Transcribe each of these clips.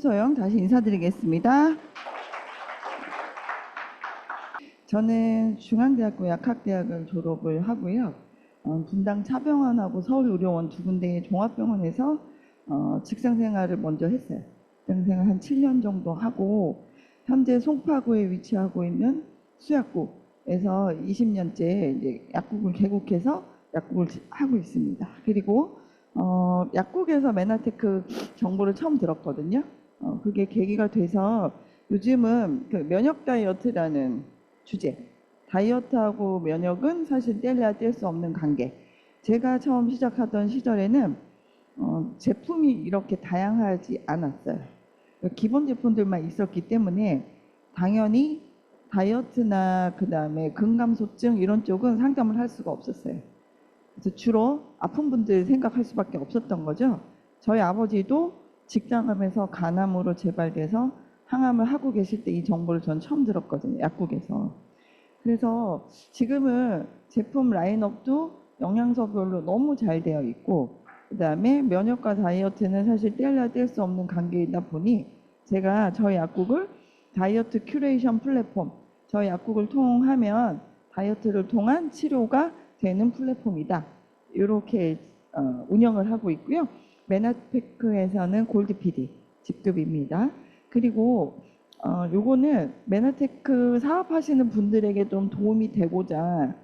손소영 다시 인사드리겠습니다. 저는 중앙대학교 약학대학을 졸업을 하고요. 분당 차병원하고 서울의료원 두 군데의 종합병원에서 직장 생활을 먼저 했어요. 직장 생활 한 7년 정도 하고 현재 송파구에 위치하고 있는 수약국에서 20년째 이제 약국을 개국해서 약국을 하고 있습니다. 그리고 약국에서 메나테크 정보를 처음 들었거든요. 그게 계기가 돼서 요즘은 그 면역 다이어트라는 주제, 다이어트하고 면역은 사실 뗄래야 뗄 수 없는 관계. 제가 처음 시작하던 시절에는 제품이 이렇게 다양하지 않았어요. 기본 제품들만 있었기 때문에 당연히 다이어트나 그 다음에 근감소증 이런 쪽은 상담을 할 수가 없었어요. 그래서 주로 아픈 분들 생각할 수밖에 없었던 거죠. 저희 아버지도 직장암에서 간암으로 재발돼서 항암을 하고 계실 때 이 정보를 전 처음 들었거든요. 약국에서. 그래서 지금은 제품 라인업도 영양소별로 너무 잘 되어 있고 그 다음에 면역과 다이어트는 사실 뗄래야 뗄 수 없는 관계이다 보니 제가 저희 약국을 다이어트 큐레이션 플랫폼, 저희 약국을 통하면 다이어트를 통한 치료가 되는 플랫폼이다. 이렇게 운영을 하고 있고요. 메나테크에서는 골드 PD 직급입니다. 그리고 요거는 메나테크 사업하시는 분들에게 좀 도움이 되고자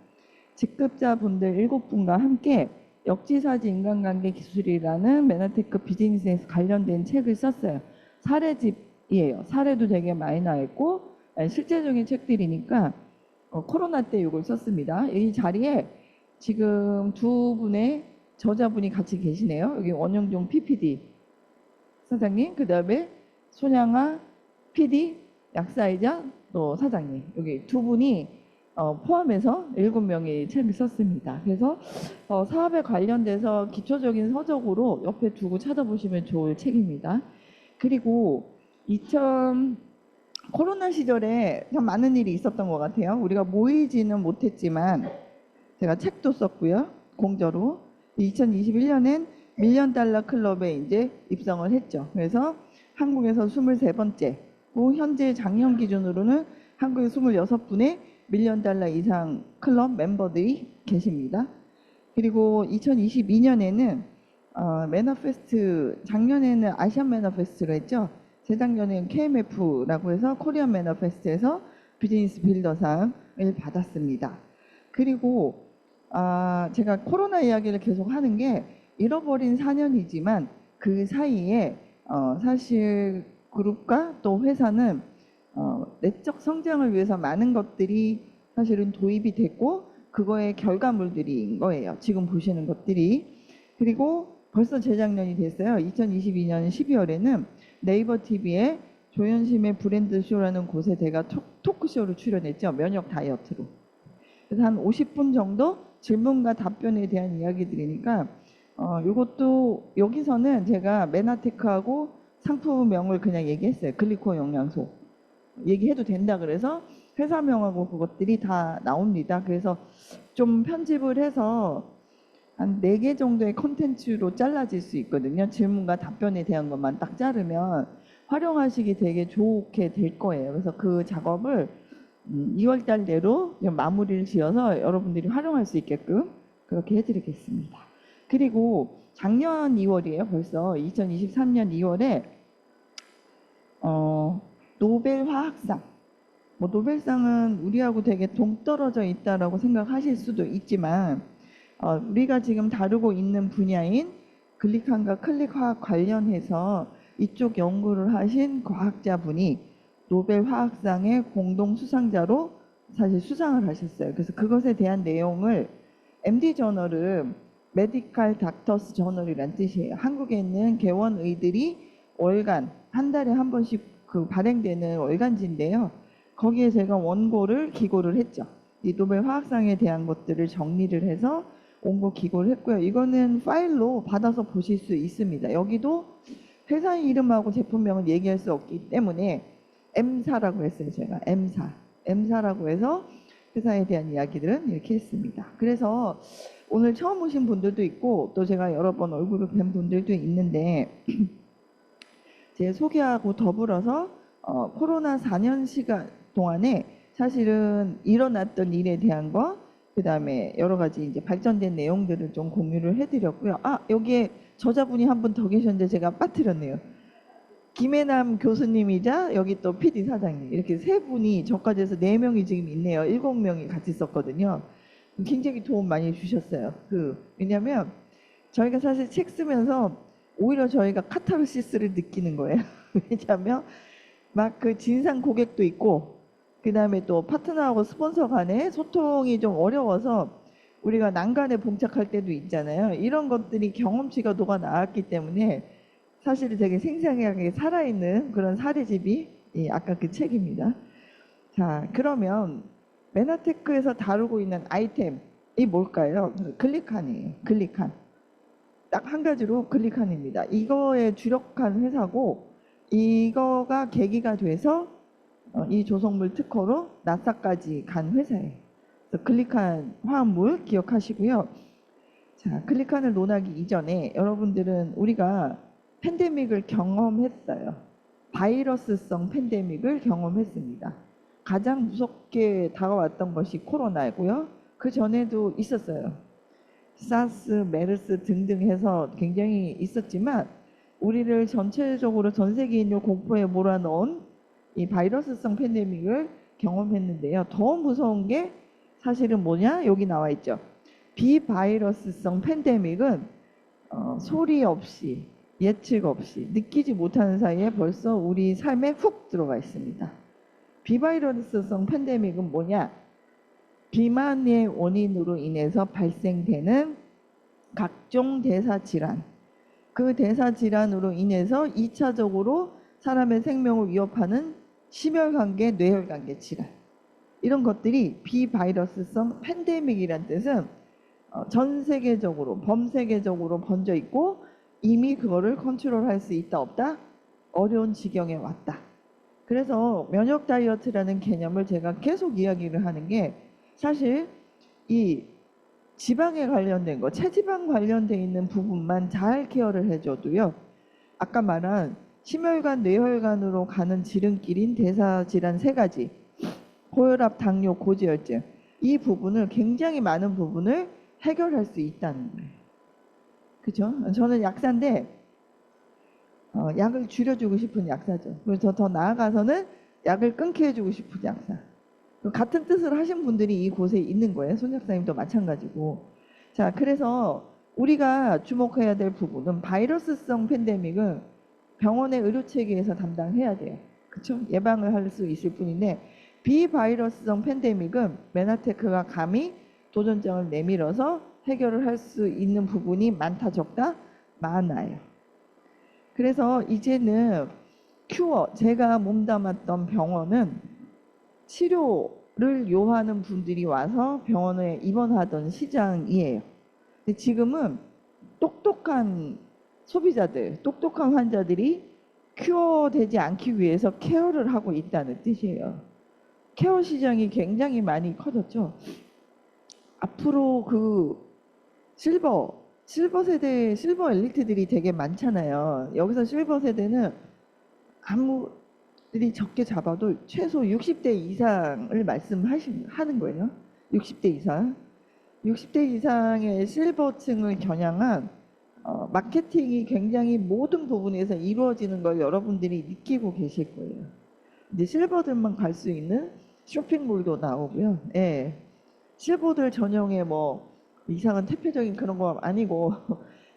직급자분들 7분과 함께 역지사지 인간관계 기술이라는 메나테크 비즈니스에 관련된 책을 썼어요. 사례집이에요. 사례도 되게 많이 나와 있고 실제적인 책들이니까 코로나 때 이걸 썼습니다. 이 자리에 지금 두 분의 저자분이 같이 계시네요. 여기 원영종 PPD 사장님, 그 다음에 손양아 PD, 약사이자 또 사장님, 여기 두 분이 포함해서 7명이 책을 썼습니다. 그래서 사업에 관련돼서 기초적인 서적으로 옆에 두고 찾아보시면 좋을 책입니다. 그리고 코로나 시절에 참 많은 일이 있었던 것 같아요. 우리가 모이지는 못했지만 제가 책도 썼고요. 공저로 2021년엔 밀리언 달러 클럽에 이제 입성을 했죠. 그래서 한국에서 23번째, 현재 작년 기준으로는 한국에 26분의 밀리언 달러 이상 클럽 멤버들이 계십니다. 그리고 2022년에는 매너페스트, 작년에는 아시안 매너페스트로 했죠. 재작년에는 KMF라고 해서 코리안 매너페스트에서 비즈니스 빌더상을 받았습니다. 그리고 제가 코로나 이야기를 계속 하는 게 잃어버린 4년이지만 그 사이에 사실 그룹과 또 회사는 내적 성장을 위해서 많은 것들이 사실은 도입이 됐고 그거의 결과물들인 거예요. 지금 보시는 것들이. 그리고 벌써 재작년이 됐어요. 2022년 12월에는 네이버 TV에 조현심의 브랜드 쇼라는 곳에 제가 토크쇼를 출연했죠. 면역 다이어트로. 그래서 한 50분 정도 질문과 답변에 대한 이야기들이니까 이것도 여기서는 제가 메나테크하고 상품명을 그냥 얘기했어요. 글리코 영양소 얘기해도 된다 그래서 회사명하고 그것들이 다 나옵니다. 그래서 좀 편집을 해서 한 4개 정도의 콘텐츠로 잘라질 수 있거든요. 질문과 답변에 대한 것만 딱 자르면 활용하시기 되게 좋게 될 거예요. 그래서 그 작업을 2월 달 내로 마무리를 지어서 여러분들이 활용할 수 있게끔 그렇게 해드리겠습니다. 그리고 작년 2월이에요. 벌써 2023년 2월에 노벨 화학상, 노벨상은 우리하고 되게 동떨어져 있다라고 생각하실 수도 있지만 우리가 지금 다루고 있는 분야인 글리칸과 클릭화학 관련해서 이쪽 연구를 하신 과학자분이 노벨 화학상의 공동 수상자로 사실 수상을 하셨어요. 그래서 그것에 대한 내용을 MD 저널은 메디컬 닥터스 저널이란 뜻이에요. 한국에 있는 개원의들이 월간 한 달에 한 번씩 그 발행되는 월간지인데요. 거기에 제가 원고를 기고를 했죠. 이 노벨 화학상에 대한 것들을 정리를 해서 원고 기고를 했고요. 이거는 파일로 받아서 보실 수 있습니다. 여기도 회사 이름하고 제품명은 얘기할 수 없기 때문에 M사라고 했어요. 제가 M사라고 해서 회사에 대한 이야기들은 이렇게 했습니다. 그래서 오늘 처음 오신 분들도 있고 또 제가 여러 번 얼굴을 뵌 분들도 있는데 제 소개하고 더불어서 코로나 4년 시간 동안에 사실은 일어났던 일에 대한 거, 그다음에 여러 가지 이제 발전된 내용들을 좀 공유를 해드렸고요. 아, 여기에 저자분이 한 분 더 계셨는데 제가 빠뜨렸네요. 김혜남 교수님이자 여기 또 PD 사장님, 이렇게 세 분이 저까지 해서 네 명이 지금 있네요. 7명이 같이 썼거든요. 굉장히 도움 많이 주셨어요. 왜냐면 저희가 사실 책 쓰면서 오히려 저희가 카타르시스를 느끼는 거예요. 왜냐하면 막 그 진상 고객도 있고, 그 다음에 또 파트너하고 스폰서 간에 소통이 좀 어려워서 우리가 난간에 봉착할 때도 있잖아요. 이런 것들이 경험치가 녹아 나왔기 때문에 사실 되게 생생하게 살아있는 그런 사례집이 아까 그 책입니다. 자, 그러면 메나테크에서 다루고 있는 아이템이 뭘까요? 클릭한이에요. 클릭한. 딱 한 가지로 클릭한입니다. 이거에 주력한 회사고, 이거가 계기가 돼서 이 조성물 특허로 나사까지 간 회사예요. 그래서 클릭한 화합물 기억하시고요. 자, 클릭한을 논하기 이전에 여러분들은 우리가 팬데믹을 경험했어요. 바이러스성 팬데믹을 경험했습니다. 가장 무섭게 다가왔던 것이 코로나이고요. 그 전에도 있었어요. 사스, 메르스 등등 해서 굉장히 있었지만 우리를 전체적으로 전 세계인을 공포에 몰아넣은 이 바이러스성 팬데믹을 경험했는데요. 더 무서운 게 사실은 뭐냐? 여기 나와 있죠. 비바이러스성 팬데믹은 소리 없이, 예측 없이, 느끼지 못하는 사이에 벌써 우리 삶에 훅 들어가 있습니다. 비바이러스성 팬데믹은 뭐냐? 비만의 원인으로 인해서 발생되는 각종 대사질환, 그 대사질환으로 인해서 2차적으로 사람의 생명을 위협하는 심혈관계, 뇌혈관계 질환, 이런 것들이 비바이러스성 팬데믹이란 뜻은 전 세계적으로, 범세계적으로 번져 있고 이미 그거를 컨트롤할 수 있다 없다? 어려운 지경에 왔다. 그래서 면역 다이어트라는 개념을 제가 계속 이야기를 하는 게, 사실 이 지방에 관련된 거, 체지방 관련돼 있는 부분만 잘 케어를 해줘도요, 아까 말한 심혈관, 뇌혈관으로 가는 지름길인 대사질환 세 가지, 고혈압, 당뇨, 고지혈증, 이 부분을, 굉장히 많은 부분을 해결할 수 있다는 거예요. 그죠? 저는 약사인데 약을 줄여주고 싶은 약사죠. 그래서 더 나아가서는 약을 끊게 해주고 싶은 약사. 같은 뜻을 하신 분들이 이곳에 있는 거예요. 손 약사님도 마찬가지고. 자, 그래서 우리가 주목해야 될 부분은, 바이러스성 팬데믹은 병원의 의료 체계에서 담당해야 돼요. 그렇죠? 예방을 할 수 있을 뿐인데, 비바이러스성 팬데믹은 메나테크가 감히 도전장을 내밀어서 해결을 할 수 있는 부분이 많다 적다? 많아요. 그래서 이제는 큐어, 제가 몸담았던 병원은 치료를 요하는 분들이 와서 병원에 입원하던 시장이에요. 근데 지금은 똑똑한 소비자들, 똑똑한 환자들이 큐어 되지 않기 위해서 케어를 하고 있다는 뜻이에요. 케어 시장이 굉장히 많이 커졌죠. 앞으로 실버 세대, 실버 엘리트들이 되게 많잖아요. 여기서 실버 세대는 아무리 적게 잡아도 최소 60대 이상을 말씀하는 거예요. 60대 이상. 60대 이상의 실버층을 겨냥한 마케팅이 굉장히 모든 부분에서 이루어지는 걸 여러분들이 느끼고 계실 거예요. 이제 실버들만 갈 수 있는 쇼핑몰도 나오고요. 예. 실버들 전용의 뭐 이상한 대표적인 그런 거 아니고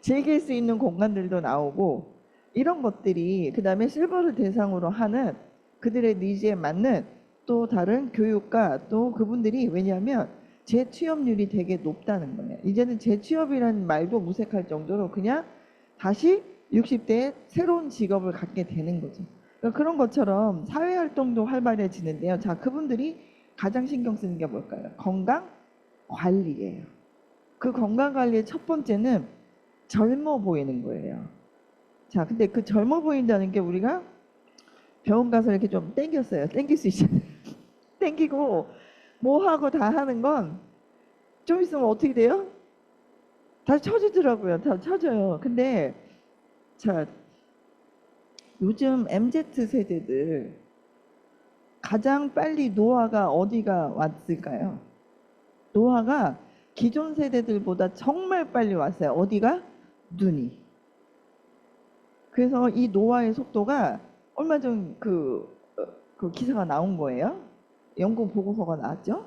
즐길 수 있는 공간들도 나오고, 이런 것들이, 그 다음에 실버를 대상으로 하는 그들의 니즈에 맞는 또 다른 교육과, 또 그분들이, 왜냐하면 재취업률이 되게 높다는 거예요. 이제는 재취업이라는 말도 무색할 정도로 그냥 다시 60대에 새로운 직업을 갖게 되는 거죠. 그러니까 그런 것처럼 사회활동도 활발해지는데요. 자, 그분들이 가장 신경 쓰는 게 뭘까요? 건강 관리예요. 그 건강 관리의 첫 번째는 젊어 보이는 거예요. 자, 근데 그 젊어 보인다는 게, 우리가 병원 가서 이렇게 좀 땡겼어요. 땡길 수 있잖아요. 땡기고 뭐 하고 다 하는 건 좀 있으면 어떻게 돼요? 다 처지더라고요. 다 처져요. 근데 자, 요즘 MZ 세대들 가장 빨리 노화가 어디가 왔을까요? 노화가 기존 세대들보다 정말 빨리 왔어요. 어디가? 눈이. 그래서 이 노화의 속도가 얼마 전 그 기사가 나온 거예요. 연구 보고서가 나왔죠.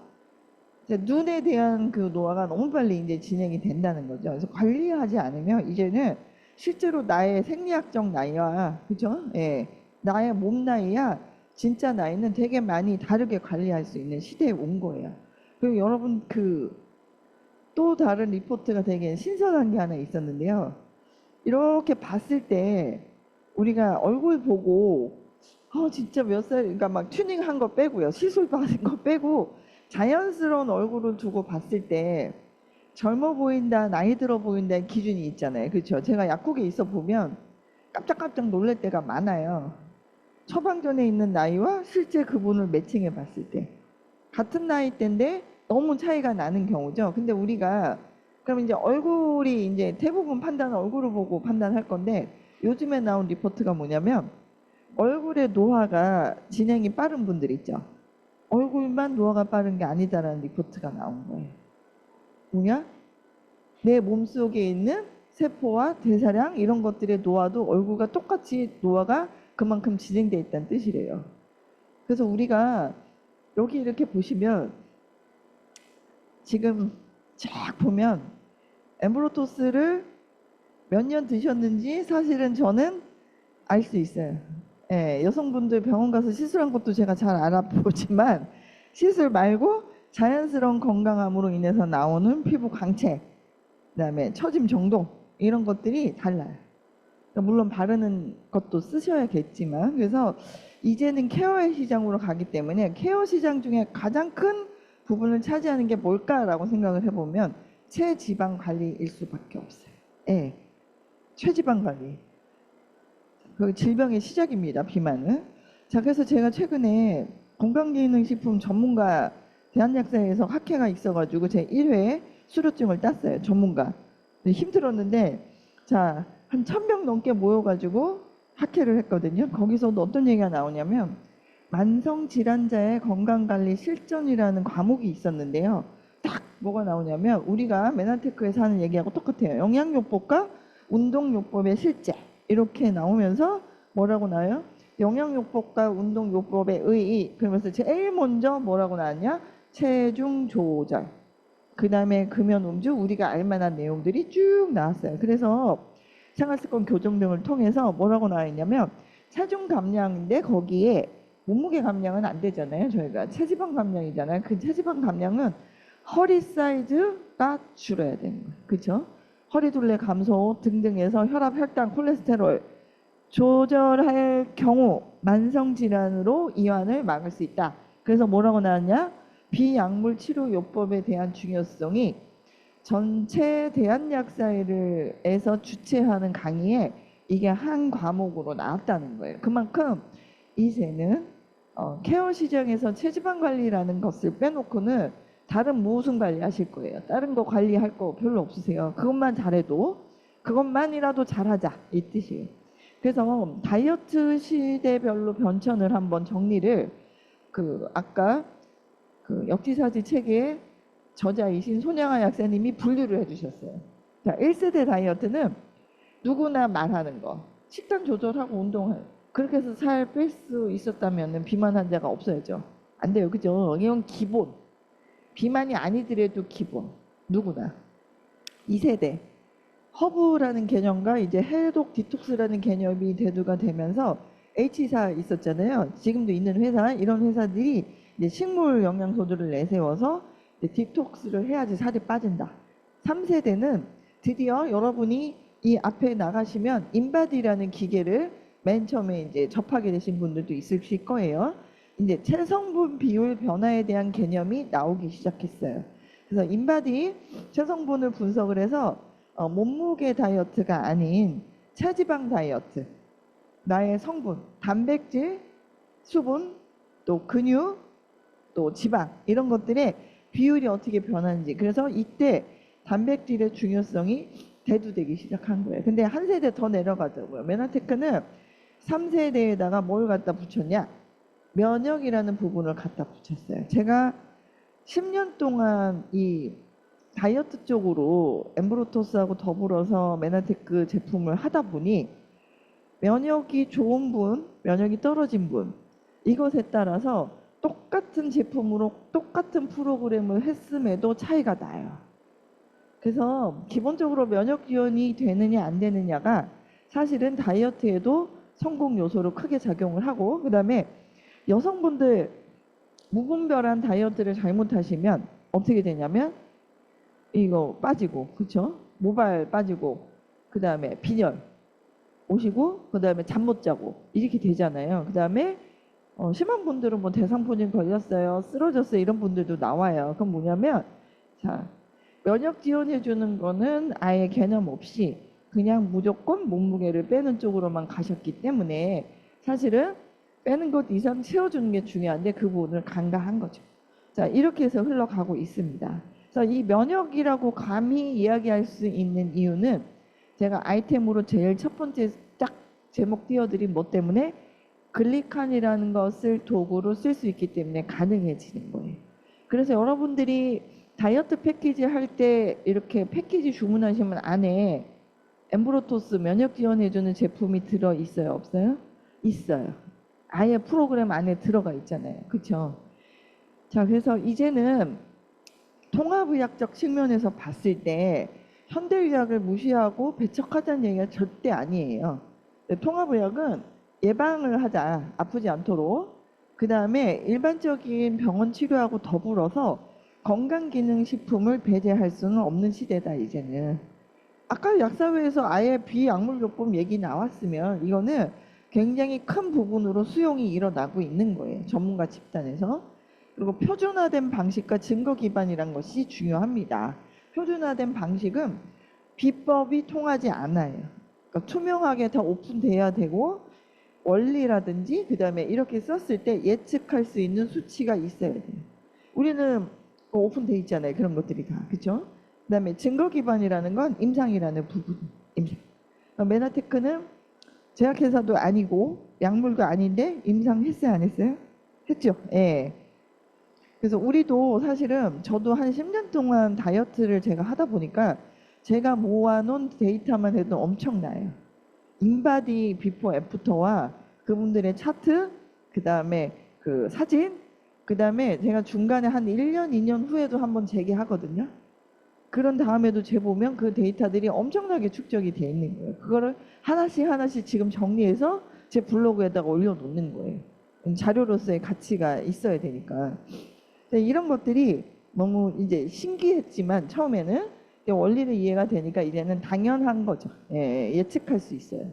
이제 눈에 대한 그 노화가 너무 빨리 이제 진행이 된다는 거죠. 그래서 관리하지 않으면 이제는 실제로 나의 생리학적 나이와 그죠? 예, 나의 몸 나이야 진짜 나이는 되게 많이 다르게 관리할 수 있는 시대에 온 거예요. 그리고 여러분 또 다른 리포트가 되게 신선한 게 하나 있었는데요. 이렇게 봤을 때 우리가 얼굴 보고 진짜 몇 살, 그러니까 막 튜닝한 거 빼고요. 시술 받은 거 빼고 자연스러운 얼굴을 두고 봤을 때 젊어 보인다, 나이 들어 보인다 기준이 있잖아요. 그렇죠? 제가 약국에 있어 보면 깜짝깜짝 놀랄 때가 많아요. 처방전에 있는 나이와 실제 그분을 매칭해 봤을 때 같은 나이대인데 너무 차이가 나는 경우죠. 근데 우리가 그럼 이제 얼굴이 이제 대부분 판단은 얼굴을 보고 판단할 건데 요즘에 나온 리포트가 뭐냐면 얼굴의 노화가 진행이 빠른 분들 있죠. 얼굴만 노화가 빠른 게 아니다라는 리포트가 나온 거예요. 뭐냐? 내 몸속에 있는 세포와 대사량 이런 것들의 노화도 얼굴과 똑같이 노화가 그만큼 진행돼 있다는 뜻이래요. 그래서 우리가 여기 이렇게 보시면 지금 쫙 보면 엠브로토스를 몇 년 드셨는지 사실은 저는 알 수 있어요. 예, 여성분들 병원 가서 시술한 것도 제가 잘 알아보지만 시술 말고 자연스러운 건강함으로 인해서 나오는 피부 광채, 그다음에 처짐 정도 이런 것들이 달라요. 그러니까 물론 바르는 것도 쓰셔야겠지만 그래서 이제는 케어의 시장으로 가기 때문에 케어 시장 중에 가장 큰 부분을 차지하는 게 뭘까라고 생각을 해보면 체지방 관리일 수밖에 없어요. 예, 체지방 관리. 그 질병의 시작입니다. 비만은. 자, 그래서 제가 최근에 건강기능식품 전문가 대한약사에서 학회가 있어가지고 제 1회 수료증을 땄어요. 전문가. 힘들었는데 자, 한 1000명 넘게 모여가지고 학회를 했거든요. 거기서도 어떤 얘기가 나오냐면 만성질환자의 건강관리 실전이라는 과목이 있었는데요. 딱 뭐가 나오냐면 우리가 메나테크에서 하는 얘기하고 똑같아요. 영양요법과 운동요법의 실제 이렇게 나오면서 뭐라고 나와요? 영양요법과 운동요법의 의의. 그러면서 제일 먼저 뭐라고 나왔냐? 체중 조절. 그 다음에 금연음주 우리가 알만한 내용들이 쭉 나왔어요. 그래서 생활습관 교정 등을 통해서 뭐라고 나와 있냐면 체중 감량인데 거기에 몸무게 감량은 안 되잖아요. 저희가 체지방 감량이잖아요. 그 체지방 감량은 허리 사이즈가 줄어야 되는 거예요. 그렇죠? 허리 둘레 감소 등등해서 혈압, 혈당, 콜레스테롤 조절할 경우 만성 질환으로 이완을 막을 수 있다. 그래서 뭐라고 나왔냐? 비약물 치료 요법에 대한 중요성이 전체 대한약사회에서 주최하는 강의에 이게 한 과목으로 나왔다는 거예요. 그만큼 이제는 케어 시장에서 체지방 관리라는 것을 빼놓고는 다른 무슨 관리 하실 거예요? 다른 거 관리할 거 별로 없으세요. 그것만 잘해도 그것만이라도 잘하자 이 뜻이에요. 그래서 다이어트 시대별로 변천을 한번 정리를 아까 역지사지 책에 저자이신 손양아 약사님이 분류를 해주셨어요. 자, 1세대 다이어트는 누구나 말하는 거. 식단 조절하고 운동을. 그렇게 해서 살 뺄 수 있었다면 비만 환자가 없어야죠. 안 돼요. 그죠? 이건 기본. 비만이 아니더라도 기본. 누구나. 2세대. 허브라는 개념과 이제 해독 디톡스라는 개념이 대두가 되면서 H사 있었잖아요. 지금도 있는 회사, 이런 회사들이 이제 식물 영양소들을 내세워서 디톡스를 해야지 살이 빠진다. 3세대는 드디어 여러분이 이 앞에 나가시면 인바디라는 기계를 맨 처음에 이제 접하게 되신 분들도 있으실 거예요. 이제 체성분 비율 변화에 대한 개념이 나오기 시작했어요. 그래서 인바디 체성분을 분석을 해서 몸무게 다이어트가 아닌 체지방 다이어트, 나의 성분, 단백질, 수분, 또 근육, 또 지방 이런 것들의 비율이 어떻게 변하는지. 그래서 이때 단백질의 중요성이 대두되기 시작한 거예요. 근데 한 세대 더 내려가자고요. 메나테크는 3세대에다가 뭘 갖다 붙였냐? 면역이라는 부분을 갖다 붙였어요. 제가 10년 동안 이 다이어트 쪽으로 엠브로토스하고 더불어서 메나테크 제품을 하다 보니 면역이 좋은 분, 면역이 떨어진 분, 이것에 따라서 똑같은 제품으로 똑같은 프로그램을 했음에도 차이가 나요. 그래서 기본적으로 면역 지원이 되느냐 안 되느냐가 사실은 다이어트에도 성공 요소로 크게 작용을 하고, 그 다음에 여성분들 무분별한 다이어트를 잘못하시면 어떻게 되냐면 이거 빠지고, 그쵸? 모발 빠지고, 그 다음에 빈혈 오시고, 그 다음에 잠 못 자고 이렇게 되잖아요. 그 다음에 심한 분들은 뭐 대상포진 걸렸어요, 쓰러졌어요, 이런 분들도 나와요. 그럼 뭐냐면, 자, 면역 지원해 주는 거는 아예 개념 없이 그냥 무조건 몸무게를 빼는 쪽으로만 가셨기 때문에 사실은 빼는 것 이상 채워주는 게 중요한데 그 부분을 간과한 거죠. 자, 이렇게 해서 흘러가고 있습니다. 그래서 이 면역이라고 감히 이야기할 수 있는 이유는 제가 아이템으로 제일 첫 번째 딱 제목 띄워드린 뭐 때문에 글리칸이라는 것을 도구로 쓸 수 있기 때문에 가능해지는 거예요. 그래서 여러분들이 다이어트 패키지 할 때 이렇게 패키지 주문하시면 안에 엠브로토스 면역 지원해주는 제품이 들어 있어요, 없어요? 있어요. 아예 프로그램 안에 들어가 있잖아요, 그렇죠? 자, 그래서 이제는 통합의학적 측면에서 봤을 때 현대의학을 무시하고 배척하자는 얘기가 절대 아니에요. 통합의학은 예방을 하자, 아프지 않도록. 그 다음에 일반적인 병원 치료하고 더불어서 건강기능식품을 배제할 수는 없는 시대다, 이제는. 아까 약사회에서 아예 비약물요법 얘기 나왔으면 이거는 굉장히 큰 부분으로 수용이 일어나고 있는 거예요, 전문가 집단에서. 그리고 표준화된 방식과 증거 기반이란 것이 중요합니다. 표준화된 방식은 비법이 통하지 않아요. 그러니까 투명하게 다 오픈돼야 되고, 원리라든지 그 다음에 이렇게 썼을 때 예측할 수 있는 수치가 있어야 돼요. 우리는 오픈돼 있잖아요, 그런 것들이 다. 그렇죠? 그 다음에 증거 기반이라는 건 임상이라는 부분. 임상. 메나테크는 제약회사도 아니고 약물도 아닌데 임상 했어요, 안 했어요? 했죠. 예. 그래서 우리도 사실은 저도 한 10년 동안 다이어트를 제가 하다 보니까 제가 모아놓은 데이터만 해도 엄청나요. 인바디 비포 애프터와 그분들의 차트, 그 다음에 그 사진, 그 다음에 제가 중간에 한 1년, 2년 후에도 한번 재개하거든요. 그런 다음에도 재보면 그 데이터들이 엄청나게 축적이 돼 있는 거예요. 그거를 하나씩 하나씩 지금 정리해서 제 블로그에다가 올려놓는 거예요. 자료로서의 가치가 있어야 되니까. 이런 것들이 너무 이제 신기했지만 처음에는 원리를 이해가 되니까 이제는 당연한 거죠. 예, 예측할 수 있어요.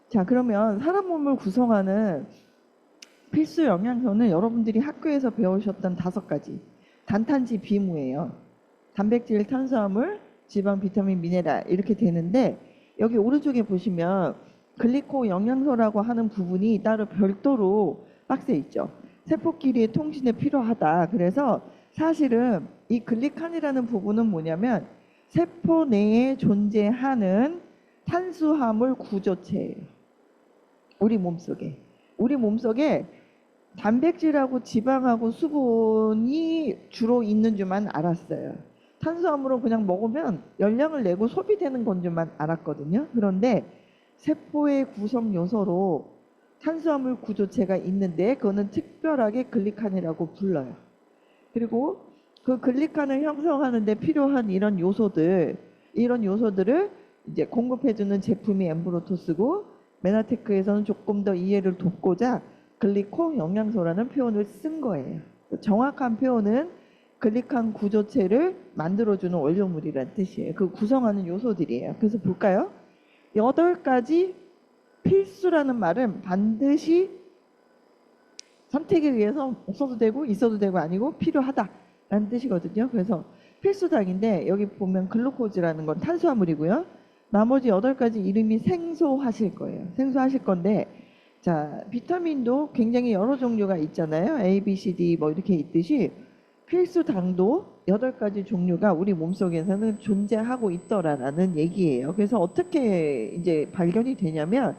자, 그러면 사람 몸을 구성하는 필수 영양소는 여러분들이 학교에서 배우셨던 5가지. 단탄지 비무예요. 단백질, 탄수화물, 지방, 비타민, 미네랄 이렇게 되는데, 여기 오른쪽에 보시면 글리코 영양소라고 하는 부분이 따로 별도로 박스에 있죠. 세포끼리의 통신에 필요하다. 그래서 사실은 이 글리칸이라는 부분은 뭐냐면 세포 내에 존재하는 탄수화물 구조체예요. 우리 몸속에 단백질하고 지방하고 수분이 주로 있는 줄만 알았어요. 탄수화물은 그냥 먹으면 열량을 내고 소비되는 건 줄만 알았거든요. 그런데 세포의 구성 요소로 탄수화물 구조체가 있는데 그거는 특별하게 글리칸이라고 불러요. 그리고 그 글리칸을 형성하는 데 필요한 이런 요소들을 이제 공급해주는 제품이 엠브로토스고, 메나테크에서는 조금 더 이해를 돕고자 글리코 영양소라는 표현을 쓴 거예요. 정확한 표현은 글리칸 구조체를 만들어주는 원료물이라는 뜻이에요. 그 구성하는 요소들이에요. 그래서 볼까요? 8가지 필수라는 말은 반드시 선택에 의해서 없어도 되고 있어도 되고 아니고 필요하다라는 뜻이거든요. 그래서 필수당인데 여기 보면 글루코즈라는 건 탄수화물이고요. 나머지 8가지 이름이 생소하실 거예요. 생소하실 건데, 자, 비타민도 굉장히 여러 종류가 있잖아요. A, B, C, D 뭐 이렇게 있듯이 필수당도 8가지 종류가 우리 몸속에서는 존재하고 있더라라는 얘기예요. 그래서 어떻게 이제 발견이 되냐면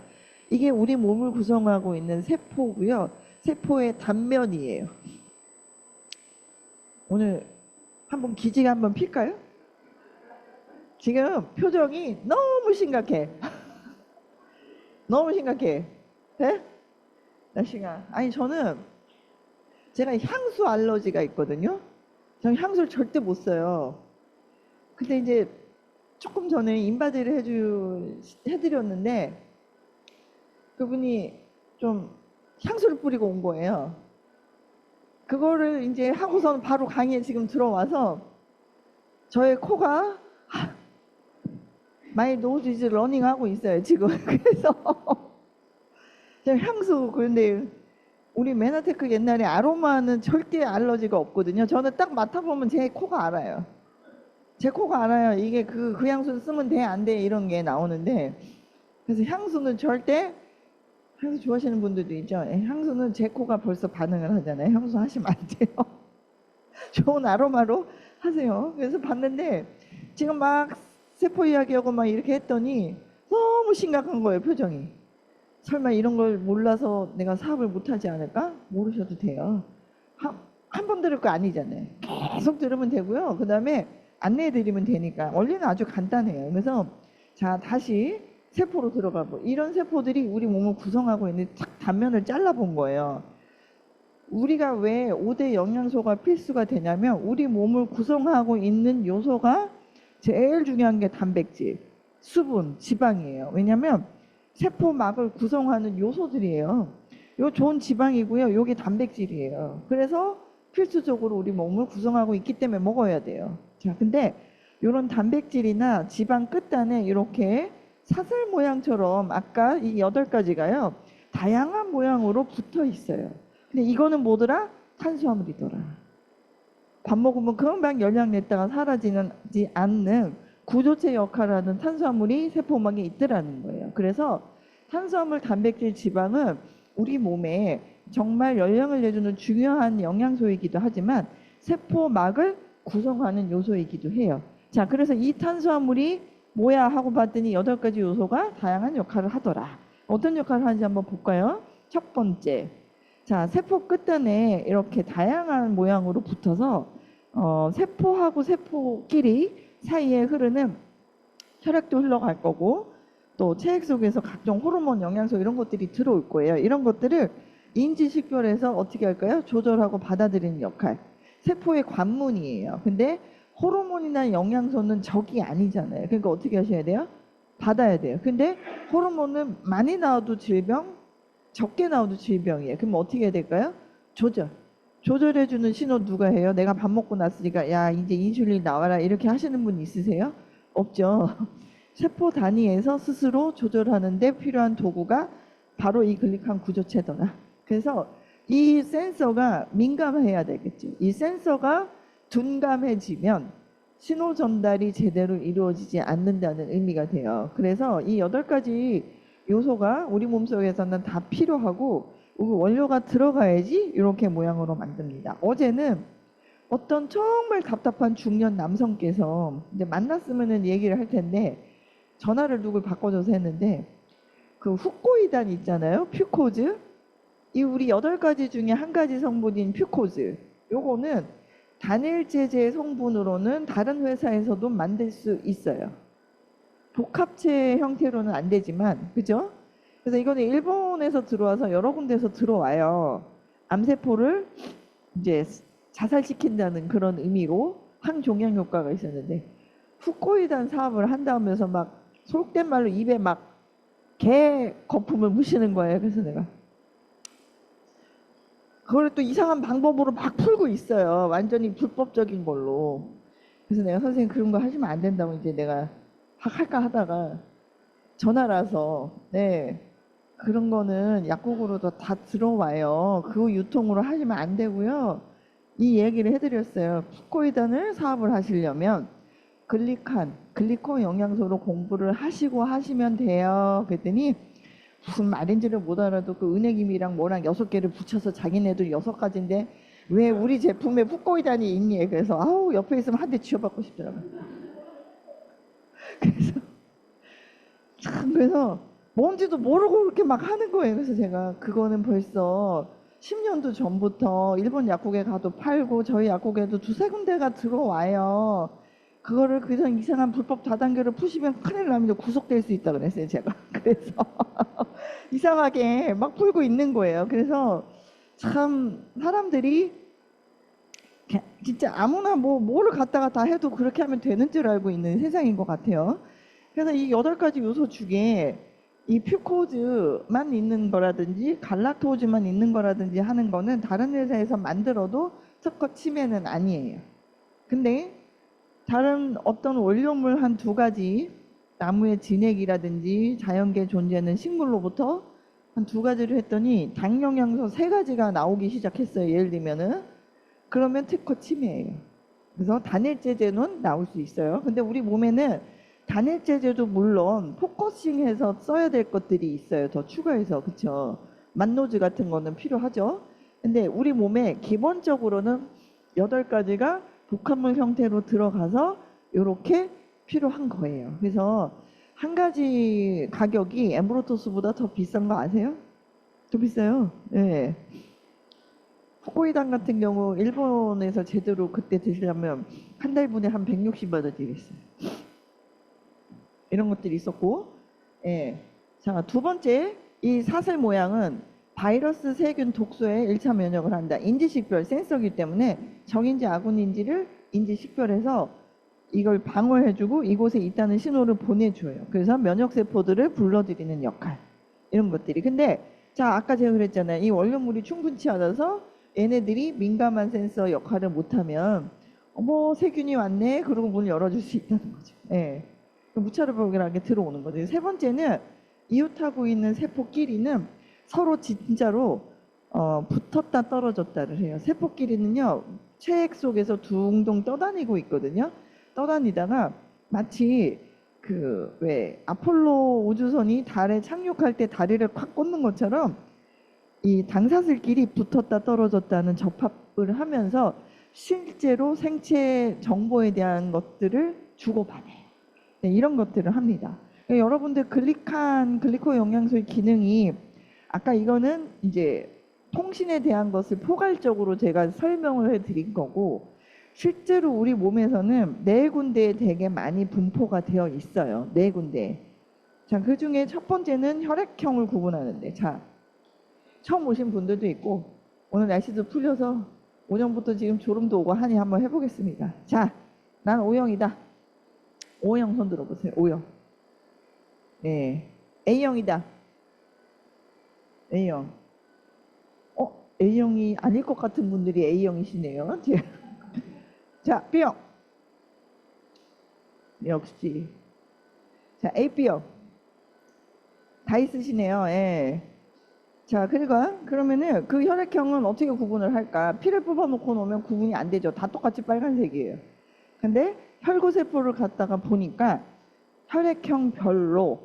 이게 우리 몸을 구성하고 있는 세포고요. 세포의 단면이에요. 오늘 한번 기지개 한번 필까요? 지금 표정이 너무 심각해. 너무 심각해. 네? 날씨가. 아니 저는 제가 향수 알러지가 있거든요. 저는 향수를 절대 못 써요. 근데 이제 조금 전에 인바디를 해드렸는데 그분이 좀 향수를 뿌리고 온 거예요. 그거를 이제 하고서는 바로 강의에 지금 들어와서 저의 코가 많이 노즈이즈 러닝하고 있어요 지금. 그래서 제가 향수 그런데 우리 메나테크 옛날에 아로마는 절대 알러지가 없거든요. 저는 딱 맡아보면 제 코가 알아요. 제 코가 알아요. 이게 그 향수는 쓰면 돼, 안 돼, 이런 게 나오는데. 그래서 향수는 절대, 향수 좋아하시는 분들도 있죠. 향수는 제 코가 벌써 반응을 하잖아요. 향수 하시면 안 돼요. 좋은 아로마로 하세요. 그래서 봤는데, 지금 막 세포 이야기하고 막 이렇게 했더니 너무 심각한 거예요, 표정이. 설마 이런 걸 몰라서 내가 사업을 못하지 않을까? 모르셔도 돼요. 한 번 들을 거 아니잖아요. 계속 들으면 되고요. 그 다음에 안내해드리면 되니까. 원리는 아주 간단해요. 그래서 자 다시 세포로 들어가 보. 이런 세포들이 우리 몸을 구성하고 있는 단면을 잘라본 거예요. 우리가 왜 5대 영양소가 필수가 되냐면 우리 몸을 구성하고 있는 요소가 제일 중요한 게 단백질, 수분, 지방이에요. 왜냐면 세포막을 구성하는 요소들이에요. 요 좋은 지방이고요. 요게 단백질이에요. 그래서 필수적으로 우리 몸을 구성하고 있기 때문에 먹어야 돼요. 자, 근데 요런 단백질이나 지방 끝단에 이렇게 사슬 모양처럼 아까 이 8가지가요. 다양한 모양으로 붙어 있어요. 근데 이거는 뭐더라? 탄수화물이더라. 밥 먹으면 금방 열량 냈다가 사라지지 않는 구조체 역할을 하는 탄수화물이 세포막에 있더라는 거예요. 그래서 탄수화물, 단백질, 지방은 우리 몸에 정말 열량을 내주는 중요한 영양소이기도 하지만 세포막을 구성하는 요소이기도 해요. 자, 그래서 이 탄수화물이 뭐야 하고 봤더니 8가지 요소가 다양한 역할을 하더라. 어떤 역할을 하는지 한번 볼까요? 첫 번째, 자, 세포 끝단에 이렇게 다양한 모양으로 붙어서 세포하고 세포끼리 사이에 흐르는 혈액도 흘러갈 거고 또 체액 속에서 각종 호르몬, 영양소 이런 것들이 들어올 거예요. 이런 것들을 인지식별해서 어떻게 할까요? 조절하고 받아들이는 역할. 세포의 관문이에요. 근데 호르몬이나 영양소는 적이 아니잖아요. 그러니까 어떻게 하셔야 돼요? 받아야 돼요. 근데 호르몬은 많이 나와도 질병, 적게 나와도 질병이에요. 그럼 어떻게 해야 될까요? 조절. 조절해주는 신호 누가 해요? 내가 밥 먹고 났으니까 야 이제 인슐린 나와라 이렇게 하시는 분 있으세요? 없죠. 세포 단위에서 스스로 조절하는데 필요한 도구가 바로 이 글리칸 구조체더라. 그래서 이 센서가 민감해야 되겠죠. 이 센서가 둔감해지면 신호 전달이 제대로 이루어지지 않는다는 의미가 돼요. 그래서 이 8가지 요소가 우리 몸속에서는 다 필요하고 원료가 들어가야지 이렇게 모양으로 만듭니다. 어제는 어떤 정말 답답한 중년 남성께서 이제 만났으면은 얘기를 할 텐데 전화를 누굴 바꿔줘서 했는데 그 후코이단 있잖아요. 퓨코즈. 이 우리 8가지 중에 한 가지 성분인 퓨코즈. 요거는 단일제제 성분으로는 다른 회사에서도 만들 수 있어요. 복합체 형태로는 안 되지만, 그죠? 그래서 이거는 일본에서 들어와서 여러 군데서 들어와요. 암세포를 이제 자살시킨다는 그런 의미로 항종양 효과가 있었는데, 후코이단 사업을 한다면서 막 속된 말로 입에 막 개 거품을 묻히는 거예요. 그래서 내가 그걸 또 이상한 방법으로 막 풀고 있어요. 완전히 불법적인 걸로. 그래서 내가 선생님 그런 거 하시면 안 된다고 이제 내가 할까 하다가 전화라서 네 그런 거는 약국으로도 다 들어와요. 그 유통으로 하시면 안 되고요. 이 얘기를 해드렸어요. 푸코이단을 사업을 하시려면 글리코 영양소로 공부를 하시고 하시면 돼요. 그랬더니 무슨 말인지를 못 알아도 그 은행임이랑 뭐랑 6개를 붙여서 자기네들 6가지인데 왜 우리 제품에 푸코이단이 있니? 그래서 아우 옆에 있으면 한 대 쥐어받고 싶더라고요. 그래서 참 그래서 뭔지도 모르고 그렇게 막 하는 거예요. 그래서 제가 그거는 벌써 10년도 전부터 일본 약국에 가도 팔고 저희 약국에도 두세 군데가 들어와요. 그거를 그냥 이상한 불법 다단계를 푸시면 큰일 납니다. 구속될 수 있다 그랬어요, 제가. 그래서 이상하게 막 풀고 있는 거예요. 그래서 참 사람들이 진짜 아무나 뭐를 갖다가 다 해도 그렇게 하면 되는 줄 알고 있는 세상인 것 같아요. 그래서 이 8가지 요소 중에 이 퓨코즈만 있는 거라든지 갈락토즈만 있는 거라든지 하는 거는 다른 회사에서 만들어도 특허 침해는 아니에요. 근데 다른 어떤 원료물 한 2가지, 나무의 진액이라든지 자연계 존재하는 식물로부터 한 2가지를 했더니 당 영양소 3가지가 나오기 시작했어요. 예를 들면은 그러면 특허 침해예요. 그래서 단일제제는 나올 수 있어요. 근데 우리 몸에는 단일제제도 물론 포커싱해서 써야 될 것들이 있어요. 더 추가해서. 그쵸? 만노즈 같은 거는 필요하죠. 근데 우리 몸에 기본적으로는 8가지가 독합물 형태로 들어가서 이렇게 필요한 거예요. 그래서 한 가지 가격이 엠브로토스보다 더 비싼 거 아세요? 더 비싸요. 네. 후코이단 같은 경우 일본에서 제대로 그때 드시려면 한 달분에 한 160만 원 들겠어요. 이런 것들이 있었고, 예. 자, 2번째, 이 사슬 모양은 바이러스, 세균, 독소에 1차 면역을 한다. 인지식별 센서기 때문에 적인지 악운인지를 인지식별해서 이걸 방어해주고 이곳에 있다는 신호를 보내줘요. 그래서 면역세포들을 불러들이는 역할. 이런 것들이. 근데 자, 아까 제가 그랬잖아요. 이 원료물이 충분치 않아서 얘네들이 민감한 센서 역할을 못하면 어머 세균이 왔네 그러고 문을 열어줄 수 있다는 거죠. 예. 무차별하게 들어오는 거죠. 3번째는 이웃하고 있는 세포끼리는 서로 진짜로 붙었다 떨어졌다를 해요. 세포끼리는요 체액 속에서 둥둥 떠다니고 있거든요. 떠다니다가 마치 그 왜 아폴로 우주선이 달에 착륙할 때 다리를 콱 꽂는 것처럼 이 당사슬끼리 붙었다 떨어졌다는 접합을 하면서 실제로 생체 정보에 대한 것들을 주고받아요. 네, 이런 것들을 합니다. 그러니까 여러분들 글리코 영양소의 기능이 아까 이거는 이제 통신에 대한 것을 포괄적으로 제가 설명을 해드린 거고 실제로 우리 몸에서는 4군데에 되게 많이 분포가 되어 있어요. 4군데. 자, 그 중에 첫 번째는 혈액형을 구분하는데 자, 처음 오신 분들도 있고 오늘 날씨도 풀려서 오전부터 지금 졸음도 오고 하니 한번 해보겠습니다. 자, 난 O형이다. O형 손 들어보세요. O형. 네. A형이다. A형. A형이 아닐 것 같은 분들이 A형이시네요. 자, B형. 역시. 자, AB형. 다 있으시네요. 예. 자, 그러면은 그 혈액형은 어떻게 구분을 할까? 피를 뽑아놓고 놓으면 구분이 안 되죠. 다 똑같이 빨간색이에요. 근데 혈구세포를 갖다가 보니까 혈액형별로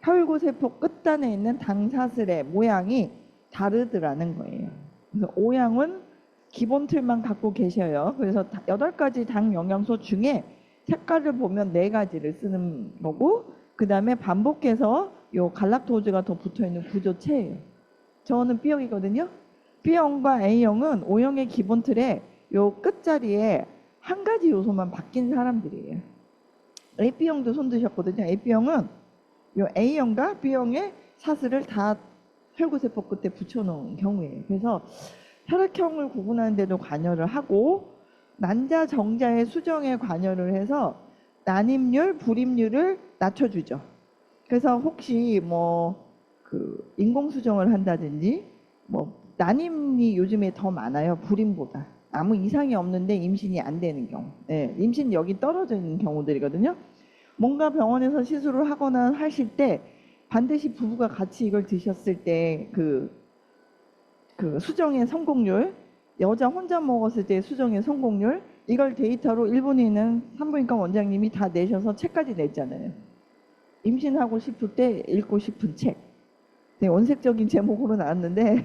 혈구세포 끝단에 있는 당사슬의 모양이 다르더라는 거예요. 그래서 O형은 기본 틀만 갖고 계셔요. 그래서 8가지 당 영양소 중에 색깔을 보면 4가지를 쓰는 거고 그 다음에 반복해서 요 갈락토즈가 더 붙어있는 구조체예요. 저는 B형이거든요. B형과 A형은 O형의 기본 틀에 요 끝자리에 한 가지 요소만 바뀐 사람들이에요. AB형도 손 드셨거든요. AB형은 요 A형과 B형의 사슬을 다 혈구세포 끝에 붙여놓은 경우예요. 그래서 혈액형을 구분하는 데도 관여를 하고 난자, 정자의 수정에 관여를 해서 난임률, 불임률을 낮춰주죠. 그래서 혹시 그 인공수정을 한다든지 난임이 요즘에 더 많아요. 불임보다. 아무 이상이 없는데 임신이 안 되는 경우. 네, 임신력이 떨어져 있는 경우들이거든요. 뭔가 병원에서 시술을 하거나 하실 때 반드시 부부가 같이 이걸 드셨을 때 그 수정의 성공률, 여자 혼자 먹었을 때 수정의 성공률, 이걸 데이터로 일본에 있는 산부인과 원장님이 다 내셔서 책까지 냈잖아요. 임신하고 싶을 때 읽고 싶은 책. 네, 원색적인 제목으로 나왔는데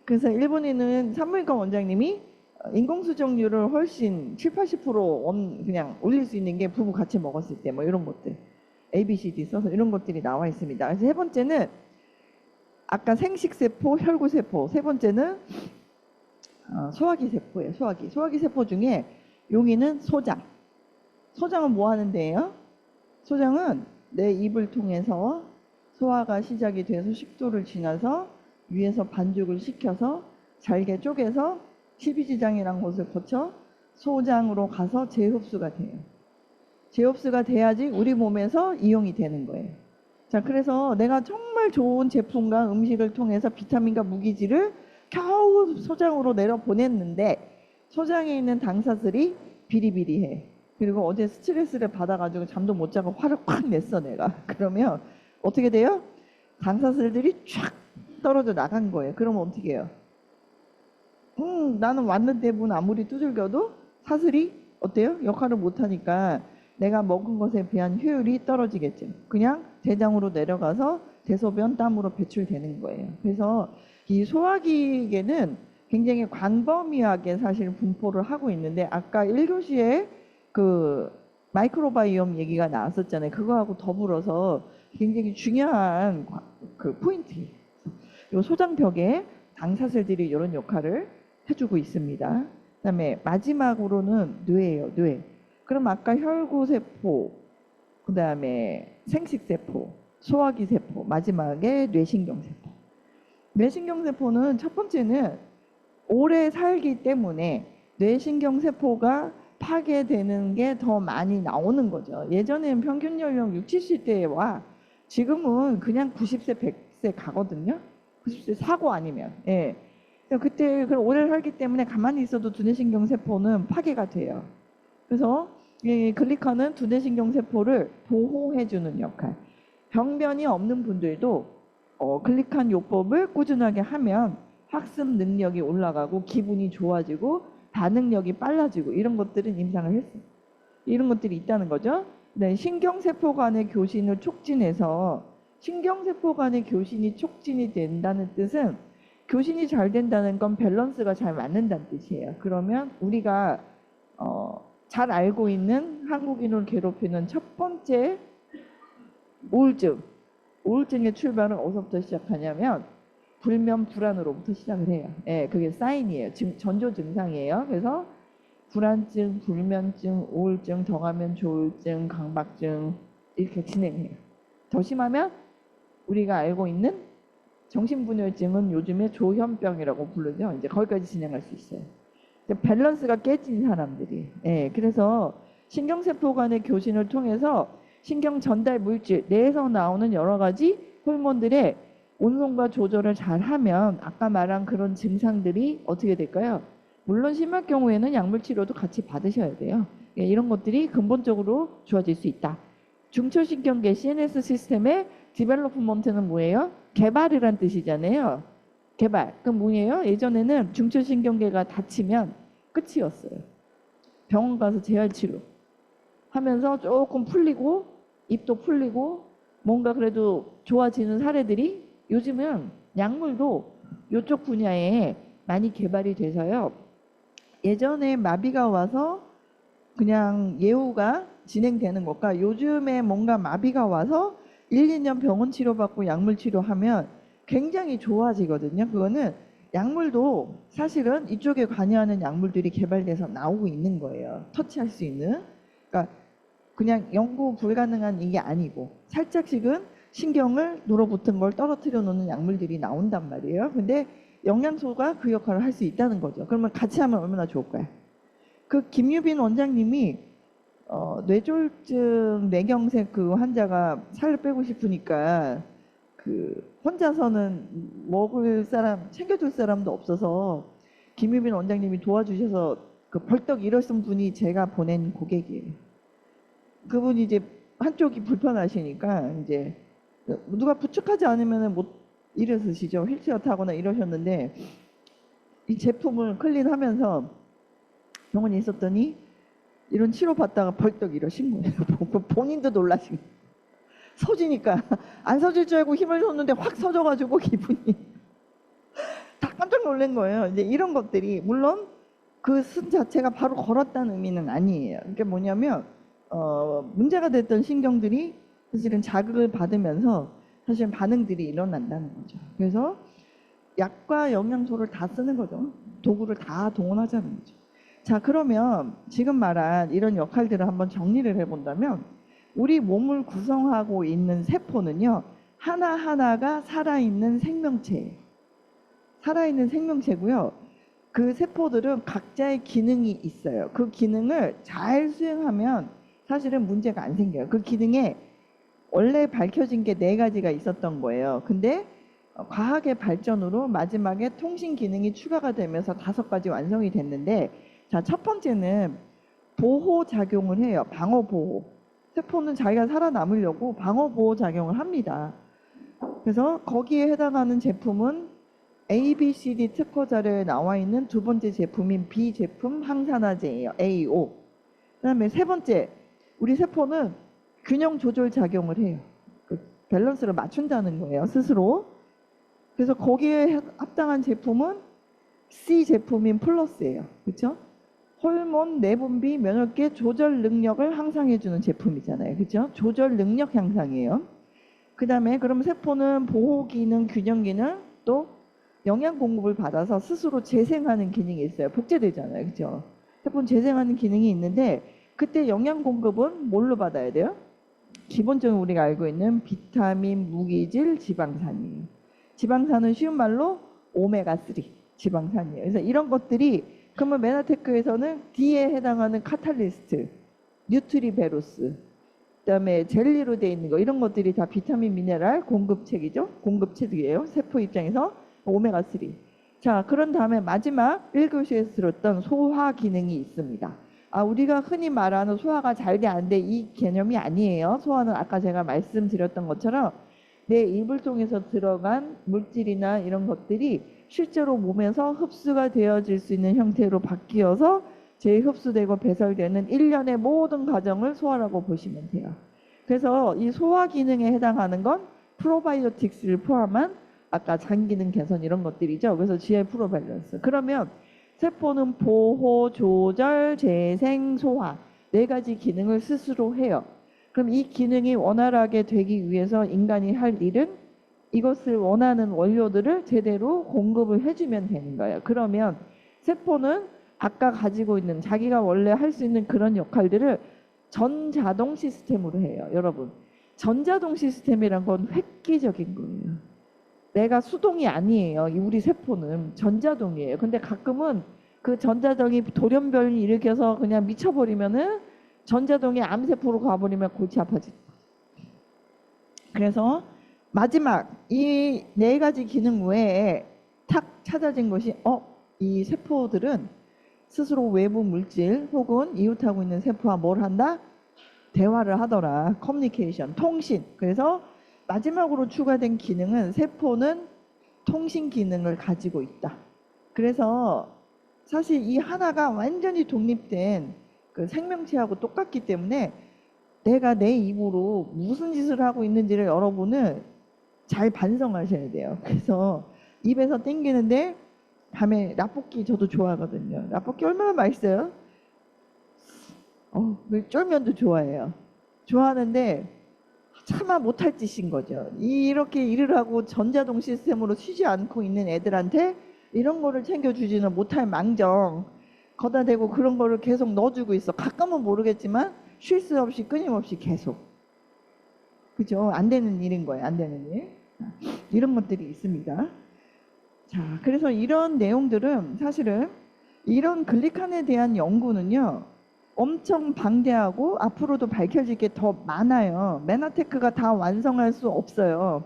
그래서 일본에 있는 산부인과 원장님이 인공수정률을 훨씬 70, 80% 그냥 올릴 수 있는 게 부부 같이 먹었을 때 이런 것들. A, B, C, D 써서 이런 것들이 나와 있습니다. 그래서 세 번째는 아까 생식세포, 혈구세포, 세 번째는 소화기 세포예요. 소화기 세포 중에 용이는 소장. 소장은 뭐 하는 데예요? 소장은 내 입을 통해서 소화가 시작이 돼서 식도를 지나서 위에서 반죽을 시켜서 잘게 쪼개서 십이지장이라는 곳을 거쳐 소장으로 가서 재흡수가 돼요. 재흡수가 돼야지 우리 몸에서 이용이 되는 거예요. 자, 그래서 내가 정말 좋은 제품과 음식을 통해서 비타민과 무기질을 겨우 소장으로 내려보냈는데 소장에 있는 당사슬이 비리비리해. 그리고 어제 스트레스를 받아가지고 잠도 못 자고 화를 확 냈어 내가. 그러면 어떻게 돼요? 당사슬들이 쫙 떨어져 나간 거예요. 그러면 어떻게 해요? 나는 왔는데 문 아무리 두들겨도 사슬이 어때요? 역할을 못하니까 내가 먹은 것에 비한 효율이 떨어지겠죠. 그냥 대장으로 내려가서 대소변 땀으로 배출되는 거예요. 그래서 이 소화기계는 굉장히 광범위하게 사실 분포를 하고 있는데 아까 1교시에 그 마이크로바이옴 얘기가 나왔었잖아요. 그거하고 더불어서 굉장히 중요한 그 포인트예요. 이 소장벽에 당사슬들이 이런 역할을 해주고 있습니다. 그다음에 마지막으로는 뇌예요. 뇌. 그럼 아까 혈구세포, 그다음에 생식세포, 소화기세포, 마지막에 뇌신경세포. 뇌신경세포는 첫 번째는 오래 살기 때문에 뇌신경세포가 파괴되는 게 더 많이 나오는 거죠. 예전에는 평균 연령 60, 70대와 지금은 그냥 90세, 100세 가거든요. 90세 사고 아니면. 예. 그때 오래 살기 때문에 가만히 있어도 두뇌신경세포는 파괴가 돼요. 그래서 이 글리카는 두뇌신경세포를 보호해주는 역할. 병변이 없는 분들도 글리칸 요법을 꾸준하게 하면 학습 능력이 올라가고 기분이 좋아지고 반응력이 빨라지고 이런 것들은 임상을 했어요. 이런 것들이 있다는 거죠. 네, 신경세포 간의 교신을 촉진해서 신경세포 간의 교신이 촉진이 된다는 뜻은 교신이 잘 된다는 건 밸런스가 잘 맞는다는 뜻이에요. 그러면 우리가 잘 알고 있는 한국인을 괴롭히는 첫 번째 우울증. 우울증의 출발은 어디서부터 시작하냐면 불면 불안으로부터 시작을 해요. 예, 그게 사인이에요. 전조 증상이에요. 그래서 불안증, 불면증, 우울증, 더 가면 조울증, 강박증 이렇게 진행해요. 더 심하면 우리가 알고 있는 정신분열증은 요즘에 조현병이라고 부르죠. 이제 거기까지 진행할 수 있어요. 밸런스가 깨진 사람들이. 예, 그래서 신경세포 간의 교신을 통해서 신경 전달 물질, 뇌에서 나오는 여러 가지 호르몬들의 운송과 조절을 잘 하면 아까 말한 그런 증상들이 어떻게 될까요? 물론 심할 경우에는 약물 치료도 같이 받으셔야 돼요. 예, 이런 것들이 근본적으로 좋아질 수 있다. 중초신경계 CNS 시스템의 디벨로프먼트는 뭐예요? 개발이란 뜻이잖아요. 개발. 그럼 뭐예요? 예전에는 중초신경계가 다치면 끝이었어요. 병원 가서 재활치료 하면서 조금 풀리고 입도 풀리고 뭔가 그래도 좋아지는 사례들이 요즘은 약물도 이쪽 분야에 많이 개발이 돼서요. 예전에 마비가 와서 그냥 예후가 진행되는 것과 요즘에 뭔가 마비가 와서 1, 2년 병원 치료받고 약물 치료하면 굉장히 좋아지거든요. 그거는 약물도 사실은 이쪽에 관여하는 약물들이 개발돼서 나오고 있는 거예요. 터치할 수 있는. 그러니까 그냥 연구 불가능한 이게 아니고 살짝씩은 신경을 눌어붙은 걸 떨어뜨려 놓는 약물들이 나온단 말이에요. 근데 영양소가 그 역할을 할 수 있다는 거죠. 그러면 같이 하면 얼마나 좋을까요? 그 김유빈 원장님이 뇌졸중 뇌경색 그 환자가 살을 빼고 싶으니까 그 혼자서는 먹을 사람 챙겨줄 사람도 없어서 김유빈 원장님이 도와주셔서 그 벌떡 일어선 분이 제가 보낸 고객이에요. 그분이 이제 한쪽이 불편하시니까 이제 누가 부축하지 않으면 못 일어서시죠. 휠체어 타거나 이러셨는데 이 제품을 클린하면서 병원에 있었더니 이런 치료 받다가 벌떡 일어신 거예요. 본인도 놀라신 거예요. 서지니까 안 서질 줄 알고 힘을 줬는데 확 서져가지고 기분이 다 깜짝 놀란 거예요. 이제 이런 것들이 물론 그 순 자체가 바로 걸었다는 의미는 아니에요. 그게 뭐냐면 문제가 됐던 신경들이 사실은 자극을 받으면서 사실 반응들이 일어난다는 거죠. 그래서 약과 영양소를 다 쓰는 거죠. 도구를 다 동원하자는 거죠. 자, 그러면 지금 말한 이런 역할들을 한번 정리를 해본다면 우리 몸을 구성하고 있는 세포는요. 하나하나가 살아있는 생명체예요. 살아있는 생명체고요. 그 세포들은 각자의 기능이 있어요. 그 기능을 잘 수행하면 사실은 문제가 안 생겨요. 그 기능에 원래 밝혀진 게 4가지가 있었던 거예요. 근데 과학의 발전으로 마지막에 통신 기능이 추가가 되면서 5가지 완성이 됐는데, 자, 첫 번째는 보호 작용을 해요. 방어 보호. 세포는 자기가 살아남으려고 방어 보호 작용을 합니다. 그래서 거기에 해당하는 제품은 ABCD 특허 자료에 나와 있는 두 번째 제품인 B 제품 항산화제예요. AO. 그다음에 세 번째, 우리 세포는 균형 조절 작용을 해요. 그 밸런스를 맞춘다는 거예요, 스스로. 그래서 거기에 합당한 제품은 C 제품인 플러스예요. 그렇죠? 호르몬 내분비 면역계 조절 능력을 향상해주는 제품이잖아요. 그렇죠? 조절 능력 향상이에요. 그 다음에 그럼 세포는 보호 기능, 균형 기능, 또 영양 공급을 받아서 스스로 재생하는 기능이 있어요. 복제되잖아요. 그렇죠? 세포는 재생하는 기능이 있는데 그때 영양 공급은 뭘로 받아야 돼요? 기본적으로 우리가 알고 있는 비타민, 무기질, 지방산이에요. 지방산은 쉬운 말로 오메가3 지방산이에요. 그래서 이런 것들이 그러면 메나테크에서는 D에 해당하는 카탈리스트, 뉴트리베로스, 그다음에 젤리로 되어 있는 거 이런 것들이 다 비타민 미네랄 공급책이죠. 공급책이에요. 세포 입장에서 오메가3. 자, 그런 다음에 마지막 1교시에서 들었던 소화 기능이 있습니다. 아, 우리가 흔히 말하는 소화가 잘 돼 안 돼 이 개념이 아니에요. 소화는 아까 제가 말씀드렸던 것처럼 내 입을 통해서 들어간 물질이나 이런 것들이 실제로 몸에서 흡수가 되어질 수 있는 형태로 바뀌어서 재흡수되고 배설되는 일련의 모든 과정을 소화라고 보시면 돼요. 그래서 이 소화 기능에 해당하는 건 프로바이오틱스를 포함한 아까 장 기능 개선 이런 것들이죠. 그래서 GI 프로밸런스. 그러면 세포는 보호, 조절, 재생, 소화 4가지 기능을 스스로 해요. 그럼 이 기능이 원활하게 되기 위해서 인간이 할 일은 이것을 원하는 원료들을 제대로 공급을 해주면 되는 거예요. 그러면 세포는 아까 가지고 있는 자기가 원래 할 수 있는 그런 역할들을 전자동 시스템으로 해요. 여러분, 전자동 시스템이란 건 획기적인 거예요. 내가 수동이 아니에요. 우리 세포는 전자동이에요. 근데 가끔은 그 전자동이 돌연변이 일으켜서 그냥 미쳐버리면은 전자동이 암세포로 가버리면 골치 아파지는 거죠. 그래서 마지막 이 4가지 기능 외에 탁 찾아진 것이 이 세포들은 스스로 외부 물질 혹은 이웃하고 있는 세포와 뭘 한다? 대화를 하더라. 커뮤니케이션, 통신. 그래서 마지막으로 추가된 기능은 세포는 통신 기능을 가지고 있다. 그래서 사실 이 하나가 완전히 독립된 그 생명체하고 똑같기 때문에 내가 내 입으로 무슨 짓을 하고 있는지를 여러분은 잘 반성하셔야 돼요. 그래서 입에서 땡기는데 밤에 라볶이 저도 좋아하거든요. 라볶이 얼마나 맛있어요? 쫄면도 좋아해요. 좋아하는데 차마 못할 짓인 거죠. 이렇게 일을 하고 전자동 시스템으로 쉬지 않고 있는 애들한테 이런 거를 챙겨주지는 못할 망정 거다 대고 그런 거를 계속 넣어주고 있어. 가끔은 모르겠지만 쉴 새 없이 끊임없이 계속. 그죠? 안 되는 일인 거예요. 안 되는 일. 이런 것들이 있습니다. 자, 그래서 이런 내용들은 사실은 이런 글리칸에 대한 연구는요. 엄청 방대하고 앞으로도 밝혀질 게 더 많아요. 메나테크가 다 완성할 수 없어요.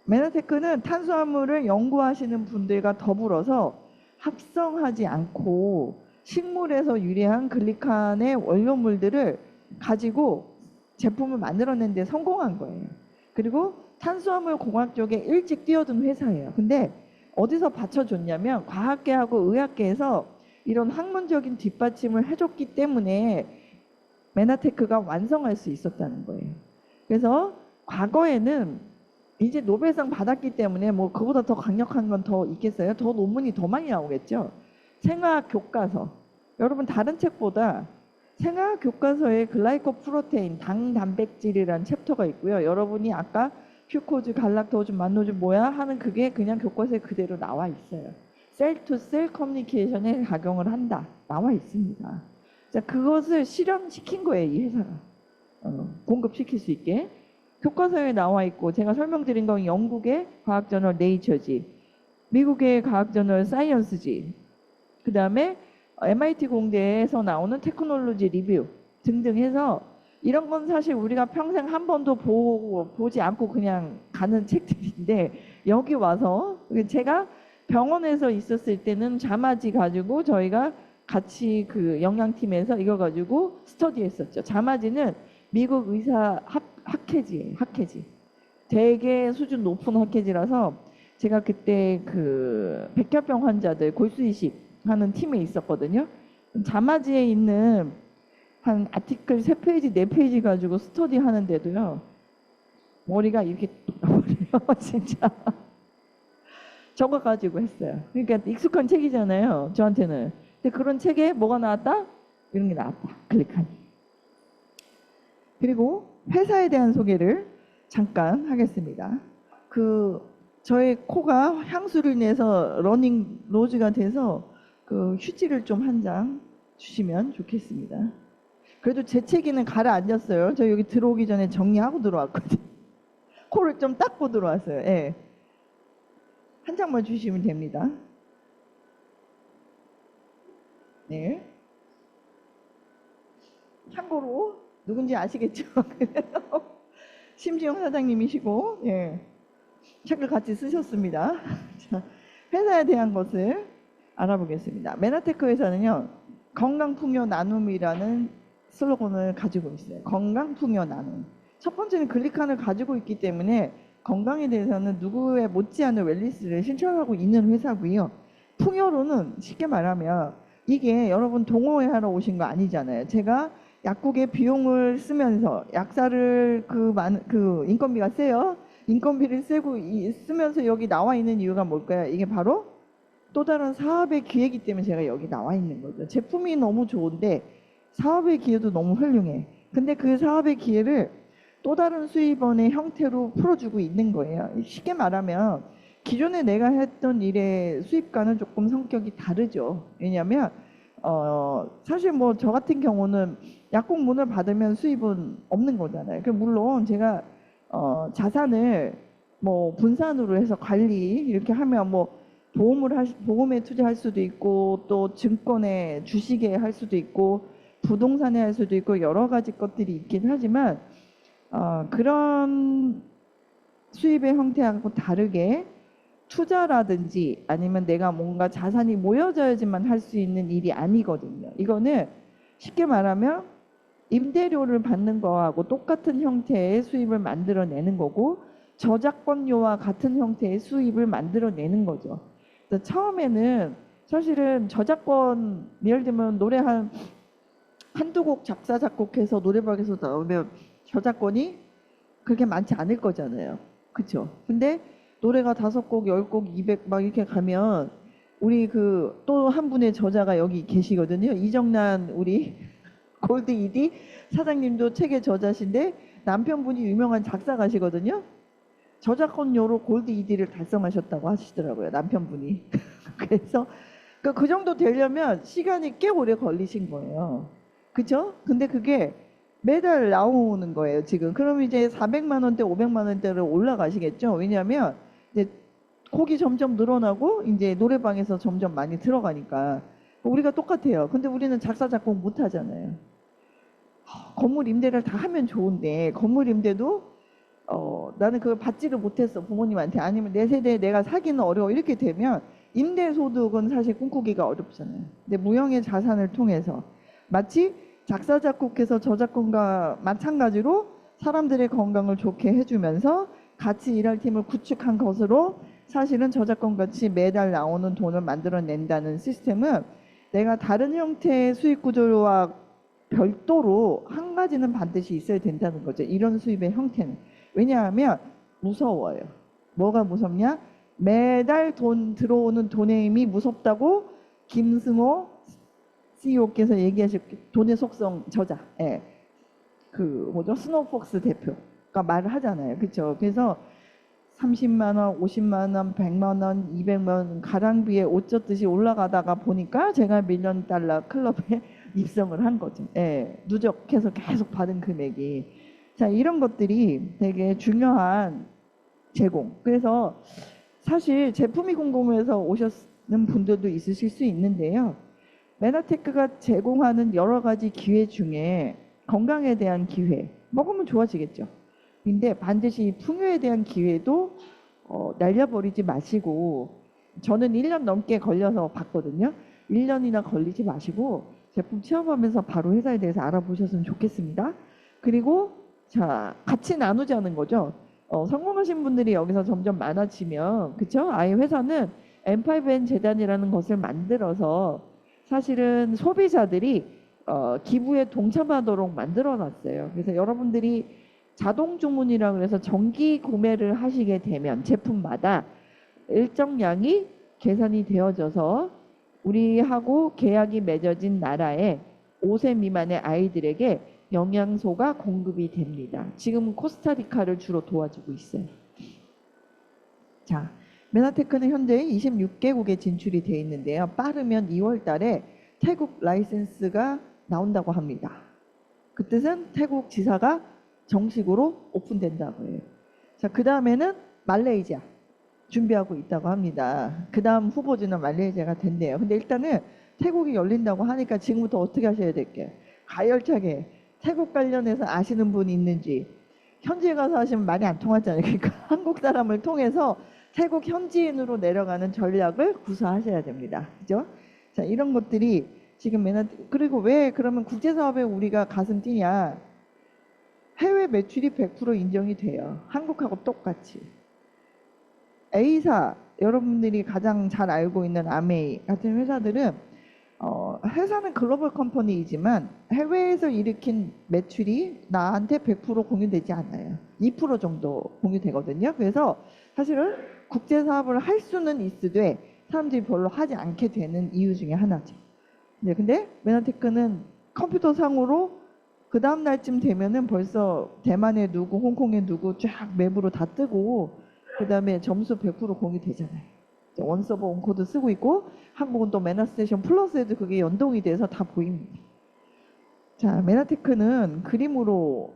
메나테크는 탄수화물을 연구하시는 분들과 더불어서 합성하지 않고 식물에서 유래한 글리칸의 원료물들을 가지고 제품을 만들어낸 데 성공한 거예요. 그리고 탄수화물 공학 쪽에 일찍 뛰어든 회사예요. 근데 어디서 받쳐줬냐면 과학계하고 의학계에서 이런 학문적인 뒷받침을 해줬기 때문에 메나테크가 완성할 수 있었다는 거예요. 그래서 과거에는 이제 노벨상 받았기 때문에 뭐 그보다 더 강력한 건 더 있겠어요? 더 논문이 더 많이 나오겠죠. 생화학 교과서. 여러분 다른 책보다 생활 교과서에 글라이코프로테인, 당 단백질이라는 챕터가 있고요. 여러분이 아까 퓨코즈, 갈락토즈, 만노즈 뭐야 하는 그게 그냥 교과서에 그대로 나와 있어요. 셀 투 셀 커뮤니케이션에 작용을 한다. 나와 있습니다. 자, 그것을 실현시킨 거예요, 이 회사가. 공급시킬 수 있게. 교과서에 나와 있고, 제가 설명드린 건 영국의 과학저널 네이처지, 미국의 과학저널 사이언스지, 그 다음에 MIT 공대에서 나오는 테크놀로지 리뷰 등등 해서 이런 건 사실 우리가 평생 한 번도 보지 않고 그냥 가는 책들인데, 여기 와서 제가 병원에서 있었을 때는 자마지 가지고 저희가 같이 그 영양팀에서 이거 가지고 스터디 했었죠. 자마지는 미국 의사 학회지예요. 학회지. 되게 수준 높은 학회지라서 제가 그때 그 백혈병 환자들 골수이식 하는 팀에 있었거든요. 자마지에 있는 한 아티클 3페이지, 4페이지 가지고 스터디 하는데도요. 머리가 이렇게 돌아버려요. 진짜. 저거 가지고 했어요. 그러니까 익숙한 책이잖아요. 저한테는. 근데 그런 책에 뭐가 나왔다? 이런 게 나왔다. 클릭하니. 그리고 회사에 대한 소개를 잠깐 하겠습니다. 저의 코가 향수를 내서 러닝 노즈가 돼서 그 휴지를 좀 한 장 주시면 좋겠습니다. 그래도 제 책에는 가라앉았어요. 저 여기 들어오기 전에 정리하고 들어왔거든요. 코를 좀 닦고 들어왔어요. 예. 한 장만 주시면 됩니다. 네. 참고로 누군지 아시겠죠? 심지영 사장님이시고, 예. 책을 같이 쓰셨습니다. 자, 회사에 대한 것을 알아보겠습니다. 메나테크 회사는요, 건강풍요 나눔이라는 슬로건을 가지고 있어요. 건강풍요 나눔. 첫 번째는 글리칸을 가지고 있기 때문에 건강에 대해서는 누구의 못지않은 웰리스를 실천하고 있는 회사고요. 풍요로는 쉽게 말하면 이게 여러분 동호회하러 오신 거 아니잖아요. 제가 약국에 비용을 쓰면서 약사를 그 인건비가 세요. 인건비를 쓰면서 여기 나와 있는 이유가 뭘까요? 이게 바로 또 다른 사업의 기회이기 때문에 제가 여기 나와 있는 거죠. 제품이 너무 좋은데 사업의 기회도 너무 훌륭해. 근데 그 사업의 기회를 또 다른 수입원의 형태로 풀어주고 있는 거예요. 쉽게 말하면 기존에 내가 했던 일의 수입과는 조금 성격이 다르죠. 왜냐하면 사실 뭐 저 같은 경우는 약국 문을 받으면 수입은 없는 거잖아요. 물론 제가 자산을 뭐 분산으로 해서 관리 이렇게 하면 뭐 보험에 투자할 수도 있고 또 증권에 주식에 할 수도 있고 부동산에 할 수도 있고 여러 가지 것들이 있긴 하지만 그런 수입의 형태하고 다르게 투자라든지 아니면 내가 뭔가 자산이 모여져야지만 할 수 있는 일이 아니거든요. 이거는 쉽게 말하면 임대료를 받는 거하고 똑같은 형태의 수입을 만들어내는 거고 저작권료와 같은 형태의 수입을 만들어내는 거죠. 그래서 처음에는 사실은 저작권 예를 들면 노래 한두 곡 작사 작곡해서 노래방에서 나오면 저작권이 그렇게 많지 않을 거잖아요. 그렇죠? 근데 노래가 5곡, 10곡, 200 막 이렇게 가면 우리 그 또 한 분의 저자가 여기 계시거든요. 이정란 우리 골드 이디 사장님도 책의 저자신데 남편분이 유명한 작사가시거든요. 저작권료로 골드 이디를 달성하셨다고 하시더라고요. 남편분이. 그래서 그 정도 되려면 시간이 꽤 오래 걸리신 거예요. 그죠? 근데 그게 매달 나오는 거예요, 지금. 그럼 이제 400만 원대, 500만 원대로 올라가시겠죠? 왜냐하면 이제 곡이 점점 늘어나고 이제 노래방에서 점점 많이 들어가니까 우리가 똑같아요. 근데 우리는 작사 작곡 못 하잖아요. 건물 임대를 다 하면 좋은데 건물 임대도 나는 그걸 받지를 못했어 부모님한테 아니면 내 세대에 내가 사기는 어려워 이렇게 되면 임대소득은 사실 꿈꾸기가 어렵잖아요. 근데 무형의 자산을 통해서 마치 작사 작곡해서 저작권과 마찬가지로 사람들의 건강을 좋게 해주면서 같이 일할 팀을 구축한 것으로 사실은 저작권 같이 매달 나오는 돈을 만들어낸다는 시스템은 내가 다른 형태의 수익 구조와 별도로 한 가지는 반드시 있어야 된다는 거죠. 이런 수입의 형태는. 왜냐하면 무서워요. 뭐가 무섭냐? 매달 들어오는 돈의 힘이 무섭다고 김승호 CEO께서 얘기하실 돈의 속성 저자, 예. 그 뭐죠? 스노우폭스 대표가 말을 하잖아요. 그렇죠? 그래서 30만 원, 50만 원, 100만 원, 200만 원 가랑비에 옷 젖듯이 올라가다가 보니까 제가 밀리언 달러 클럽에 입성을 한 거죠. 예, 누적해서 계속 받은 금액이. 자, 이런 것들이 되게 중요한 제공. 그래서 사실 제품이 궁금해서 오셨는 분들도 있으실 수 있는데요. 메나테크가 제공하는 여러 가지 기회 중에 건강에 대한 기회, 먹으면 좋아지겠죠. 근데 반드시 풍요에 대한 기회도 날려버리지 마시고, 저는 1년 넘게 걸려서 봤거든요. 1년이나 걸리지 마시고 제품 체험하면서 바로 회사에 대해서 알아보셨으면 좋겠습니다. 그리고 자, 같이 나누자는 거죠. 성공하신 분들이 여기서 점점 많아지면, 그쵸? 아예 회사는 M5N 재단이라는 것을 만들어서 사실은 소비자들이 기부에 동참하도록 만들어 놨어요. 그래서 여러분들이 자동 주문이라고 해서 정기 구매를 하시게 되면 제품마다 일정량이 계산이 되어져서 우리하고 계약이 맺어진 나라의 5세 미만의 아이들에게 영양소가 공급이 됩니다. 지금 코스타리카를 주로 도와주고 있어요. 자, 메나테크는 현재 26개국에 진출이 되어 있는데요. 빠르면 2월 달에 태국 라이센스가 나온다고 합니다. 그 뜻은 태국 지사가 정식으로 오픈된다고 해요. 자, 그 다음에는 말레이시아 준비하고 있다고 합니다. 그 다음 후보지는 말레이시아가 된대요. 근데 일단은 태국이 열린다고 하니까 지금부터 어떻게 하셔야 될게요? 가열차게 태국 관련해서 아시는 분이 있는지, 현지에 가서 하시면 말이 안 통하잖아요. 그러니까 한국 사람을 통해서 태국 현지인으로 내려가는 전략을 구사하셔야 됩니다. 그죠? 자, 이런 것들이 지금 그리고 왜 그러면 국제사업에 우리가 가슴 뛰냐? 해외 매출이 100% 인정이 돼요. 한국하고 똑같이. A사, 여러분들이 가장 잘 알고 있는 아메이 같은 회사들은 회사는 글로벌 컴퍼니이지만 해외에서 일으킨 매출이 나한테 100% 공유되지 않아요. 2% 정도 공유되거든요. 그래서 사실은 국제 사업을 할 수는 있으되 사람들이 별로 하지 않게 되는 이유 중에 하나죠. 네, 근데 메나테크는 컴퓨터 상으로 그 다음 날쯤 되면은 벌써 대만에 누구, 홍콩에 누구 쫙 맵으로 다 뜨고, 그 다음에 점수 100% 공유되잖아요. 원서버 온코드 쓰고 있고, 한국은 또 메나스테이션 플러스에도 그게 연동이 돼서 다 보입니다. 자, 메나테크는 그림으로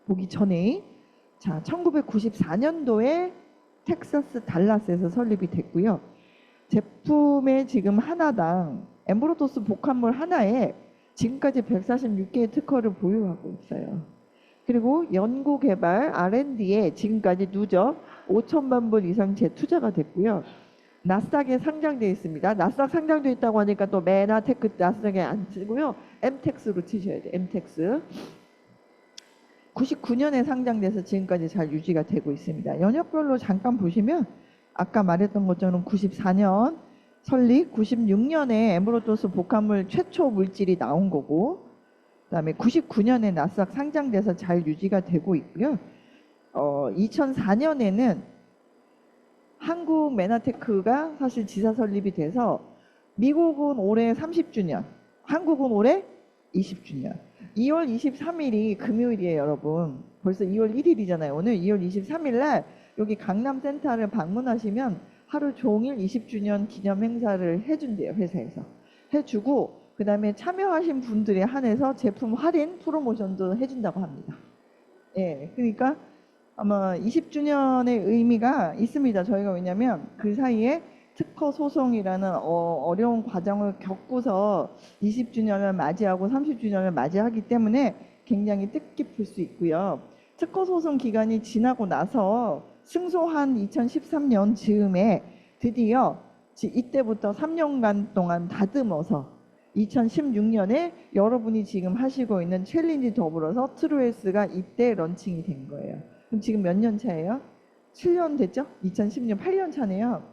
보기 전에, 자, 1994년도에 텍사스 달라스에서 설립이 됐고요. 제품의 지금 하나당 엠브로토스 복합물 하나에 지금까지 146개의 특허를 보유하고 있어요. 그리고 연구개발 R&D에 지금까지 누적 5천만 불 이상 재투자가 됐고요. 나스닥에 상장되어 있습니다. 나스닥 상장되어 있다고 하니까 또 메나테크 나스닥에 안 치고요. 엠텍스로 치셔야 돼요. 엠텍스. 99년에 상장돼서 지금까지 잘 유지가 되고 있습니다. 연역별로 잠깐 보시면 아까 말했던 것처럼 94년 설립, 96년에 엠브로토스 복합물 최초 물질이 나온 거고, 그다음에 99년에 나스닥 상장돼서 잘 유지가 되고 있고요. 2004년에는 한국 메나테크가 사실 지사 설립이 돼서 미국은 올해 30주년, 한국은 올해 20주년. 2월 23일이 금요일이에요, 여러분. 벌써 2월 1일이잖아요. 오늘 2월 23일 날 여기 강남센터를 방문하시면 하루 종일 20주년 기념 행사를 해준대요, 회사에서. 해주고, 그 다음에 참여하신 분들에 한해서 제품 할인 프로모션도 해준다고 합니다. 예, 그러니까 아마 20주년의 의미가 있습니다. 저희가 왜냐면 그 사이에 특허 소송이라는 어려운 과정을 겪고서 20주년을 맞이하고 30주년을 맞이하기 때문에 굉장히 뜻깊을 수 있고요. 특허 소송 기간이 지나고 나서 승소한 2013년 즈음에 드디어 이때부터 3년간 동안 다듬어서 2016년에 여러분이 지금 하시고 있는 챌린지 더불어서 트루에스가 이때 런칭이 된 거예요. 그럼 지금 몇 년 차예요? 7년 됐죠? 2010년 8년 차네요.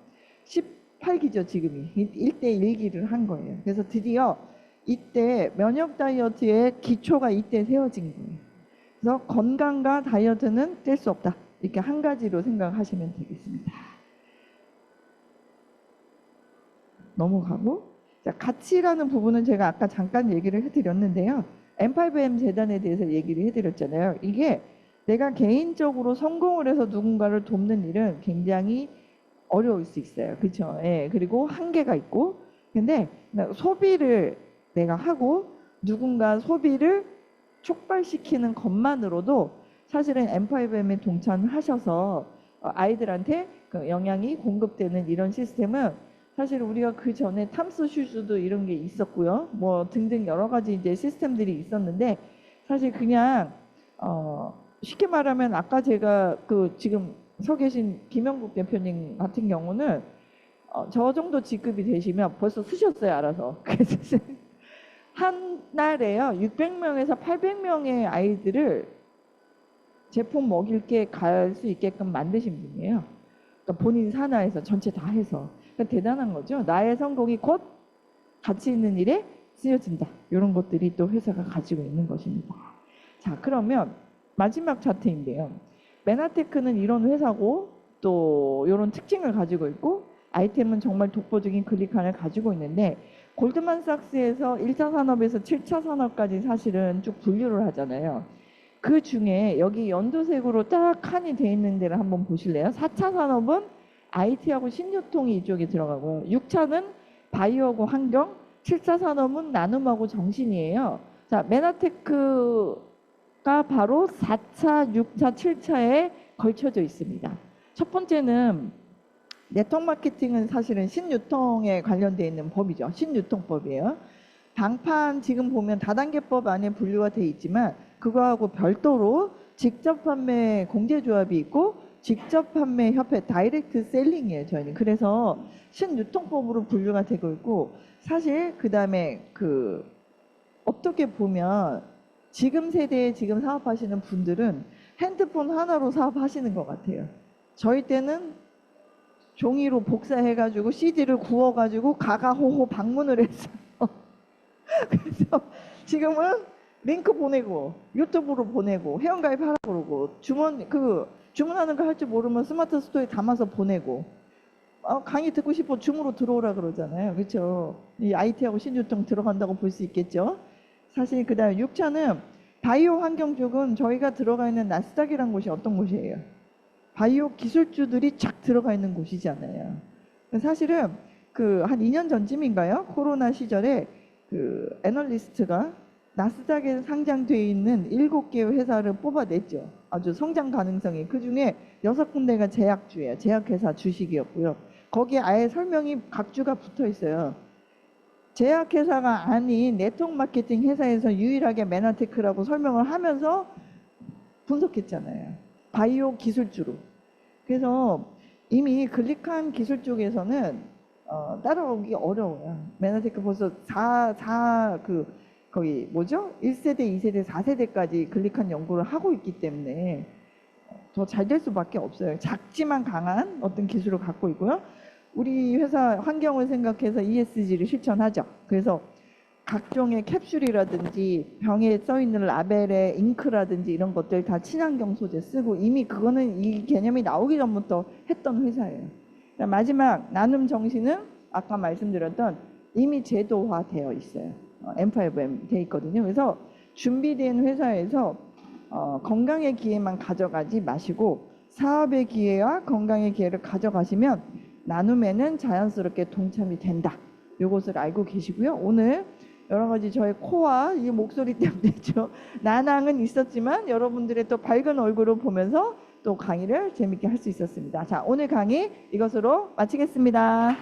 18기죠, 지금이. 1대 1기를 한 거예요. 그래서 드디어 이때 면역 다이어트의 기초가 이때 세워진 거예요. 그래서 건강과 다이어트는 뗄 수 없다. 이렇게 한 가지로 생각하시면 되겠습니다. 넘어가고, 자, 가치라는 부분은 제가 아까 잠깐 얘기를 해드렸는데요. M5M 재단에 대해서 얘기를 해드렸잖아요. 이게 내가 개인적으로 성공을 해서 누군가를 돕는 일은 굉장히 어려울 수 있어요. 그렇죠? 예. 그리고 한계가 있고. 근데 소비를 내가 하고 누군가 소비를 촉발시키는 것만으로도 사실은 M5M에 동참하셔서 아이들한테 그 영양이 공급되는 이런 시스템은 사실 우리가 그 전에 탐스 슈즈도 이런 게 있었고요. 뭐 등등 여러 가지 이제 시스템들이 있었는데 사실 그냥 쉽게 말하면 아까 제가 그 지금 서 계신 김영국 대표님 같은 경우는 저 정도 직급이 되시면 벌써 쓰셨어요, 알아서. 그래서 한 날에요 600명에서 800명의 아이들을 제품 먹일 게 갈 수 있게끔 만드신 분이에요. 그러니까 본인 산하에서 전체 다 해서. 그러니까 대단한 거죠. 나의 성공이 곧 가치 있는 일에 쓰여진다. 이런 것들이 또 회사가 가지고 있는 것입니다. 자, 그러면 마지막 차트인데요. 메나테크는 이런 회사고 또 이런 특징을 가지고 있고 아이템은 정말 독보적인 클릭한을 가지고 있는데 골드만삭스에서 1차 산업에서 7차 산업까지 사실은 쭉 분류를 하잖아요. 그 중에 여기 연두색으로 딱 칸이 돼 있는 데를 한번 보실래요? 4차 산업은 IT하고 신유통이 이쪽에 들어가고요. 6차는 바이오하고 환경, 7차 산업은 나눔하고 정신이에요. 자, 메나테크가 바로 4차, 6차, 7차에 걸쳐져 있습니다. 첫 번째는 네트워크 마케팅은 사실은 신유통에 관련되어 있는 법이죠. 신유통법이에요. 방판 지금 보면 다단계법 안에 분류가 되어 있지만 그거하고 별도로 직접 판매 공제조합이 있고 직접 판매 협회 다이렉트 셀링이에요, 저희는. 그래서 신유통법으로 분류가 되고 있고 사실 그다음에 그 어떻게 보면 지금 세대에 지금 사업하시는 분들은 핸드폰 하나로 사업하시는 것 같아요. 저희 때는 종이로 복사해가지고 CD를 구워가지고 가가호호 방문을 했어요. 그래서 지금은 링크 보내고 유튜브로 보내고 회원가입하라고 그러고 주문하는 거 할 줄 모르면 스마트 스토어에 담아서 보내고 강의 듣고 싶어 줌으로 들어오라 그러잖아요. 그렇죠? 이 IT하고 신유통 들어간다고 볼 수 있겠죠. 사실 그다음에 6차는 바이오 환경 쪽은 저희가 들어가 있는 나스닥이라는 곳이 어떤 곳이에요? 바이오 기술주들이 쫙 들어가 있는 곳이잖아요. 사실은 그 한 2년 전쯤인가요? 코로나 시절에 그 애널리스트가 나스닥에 상장되어 있는 7개 회사를 뽑아냈죠. 아주 성장 가능성이. 그중에 6군데가 제약주예요. 제약회사 주식이었고요. 거기에 아예 설명이 각 주가 붙어 있어요. 제약회사가 아닌 네트워크 마케팅 회사에서 유일하게 메나테크라고 설명을 하면서 분석했잖아요. 바이오 기술주로. 그래서 이미 클릭한 기술 쪽에서는 따라오기 어려워요. 메나테크 벌써 거기 뭐죠? 1세대, 2세대, 4세대까지 클릭한 연구를 하고 있기 때문에 더 잘 될 수밖에 없어요. 작지만 강한 어떤 기술을 갖고 있고요. 우리 회사 환경을 생각해서 ESG를 실천하죠. 그래서 각종의 캡슐이라든지 병에 써 있는 라벨에 잉크라든지 이런 것들 다 친환경 소재 쓰고 이미 그거는 이 개념이 나오기 전부터 했던 회사예요. 마지막 나눔 정신은 아까 말씀드렸던 이미 제도화되어 있어요. M5M 돼 있거든요. 그래서 준비된 회사에서 건강의 기회만 가져가지 마시고 사업의 기회와 건강의 기회를 가져가시면 나눔에는 자연스럽게 동참이 된다. 이것을 알고 계시고요. 오늘 여러 가지 저의 코와 이 목소리 때문에 좀 난항은 있었지만 여러분들의 또 밝은 얼굴을 보면서 또 강의를 재밌게 할 수 있었습니다. 자, 오늘 강의 이것으로 마치겠습니다.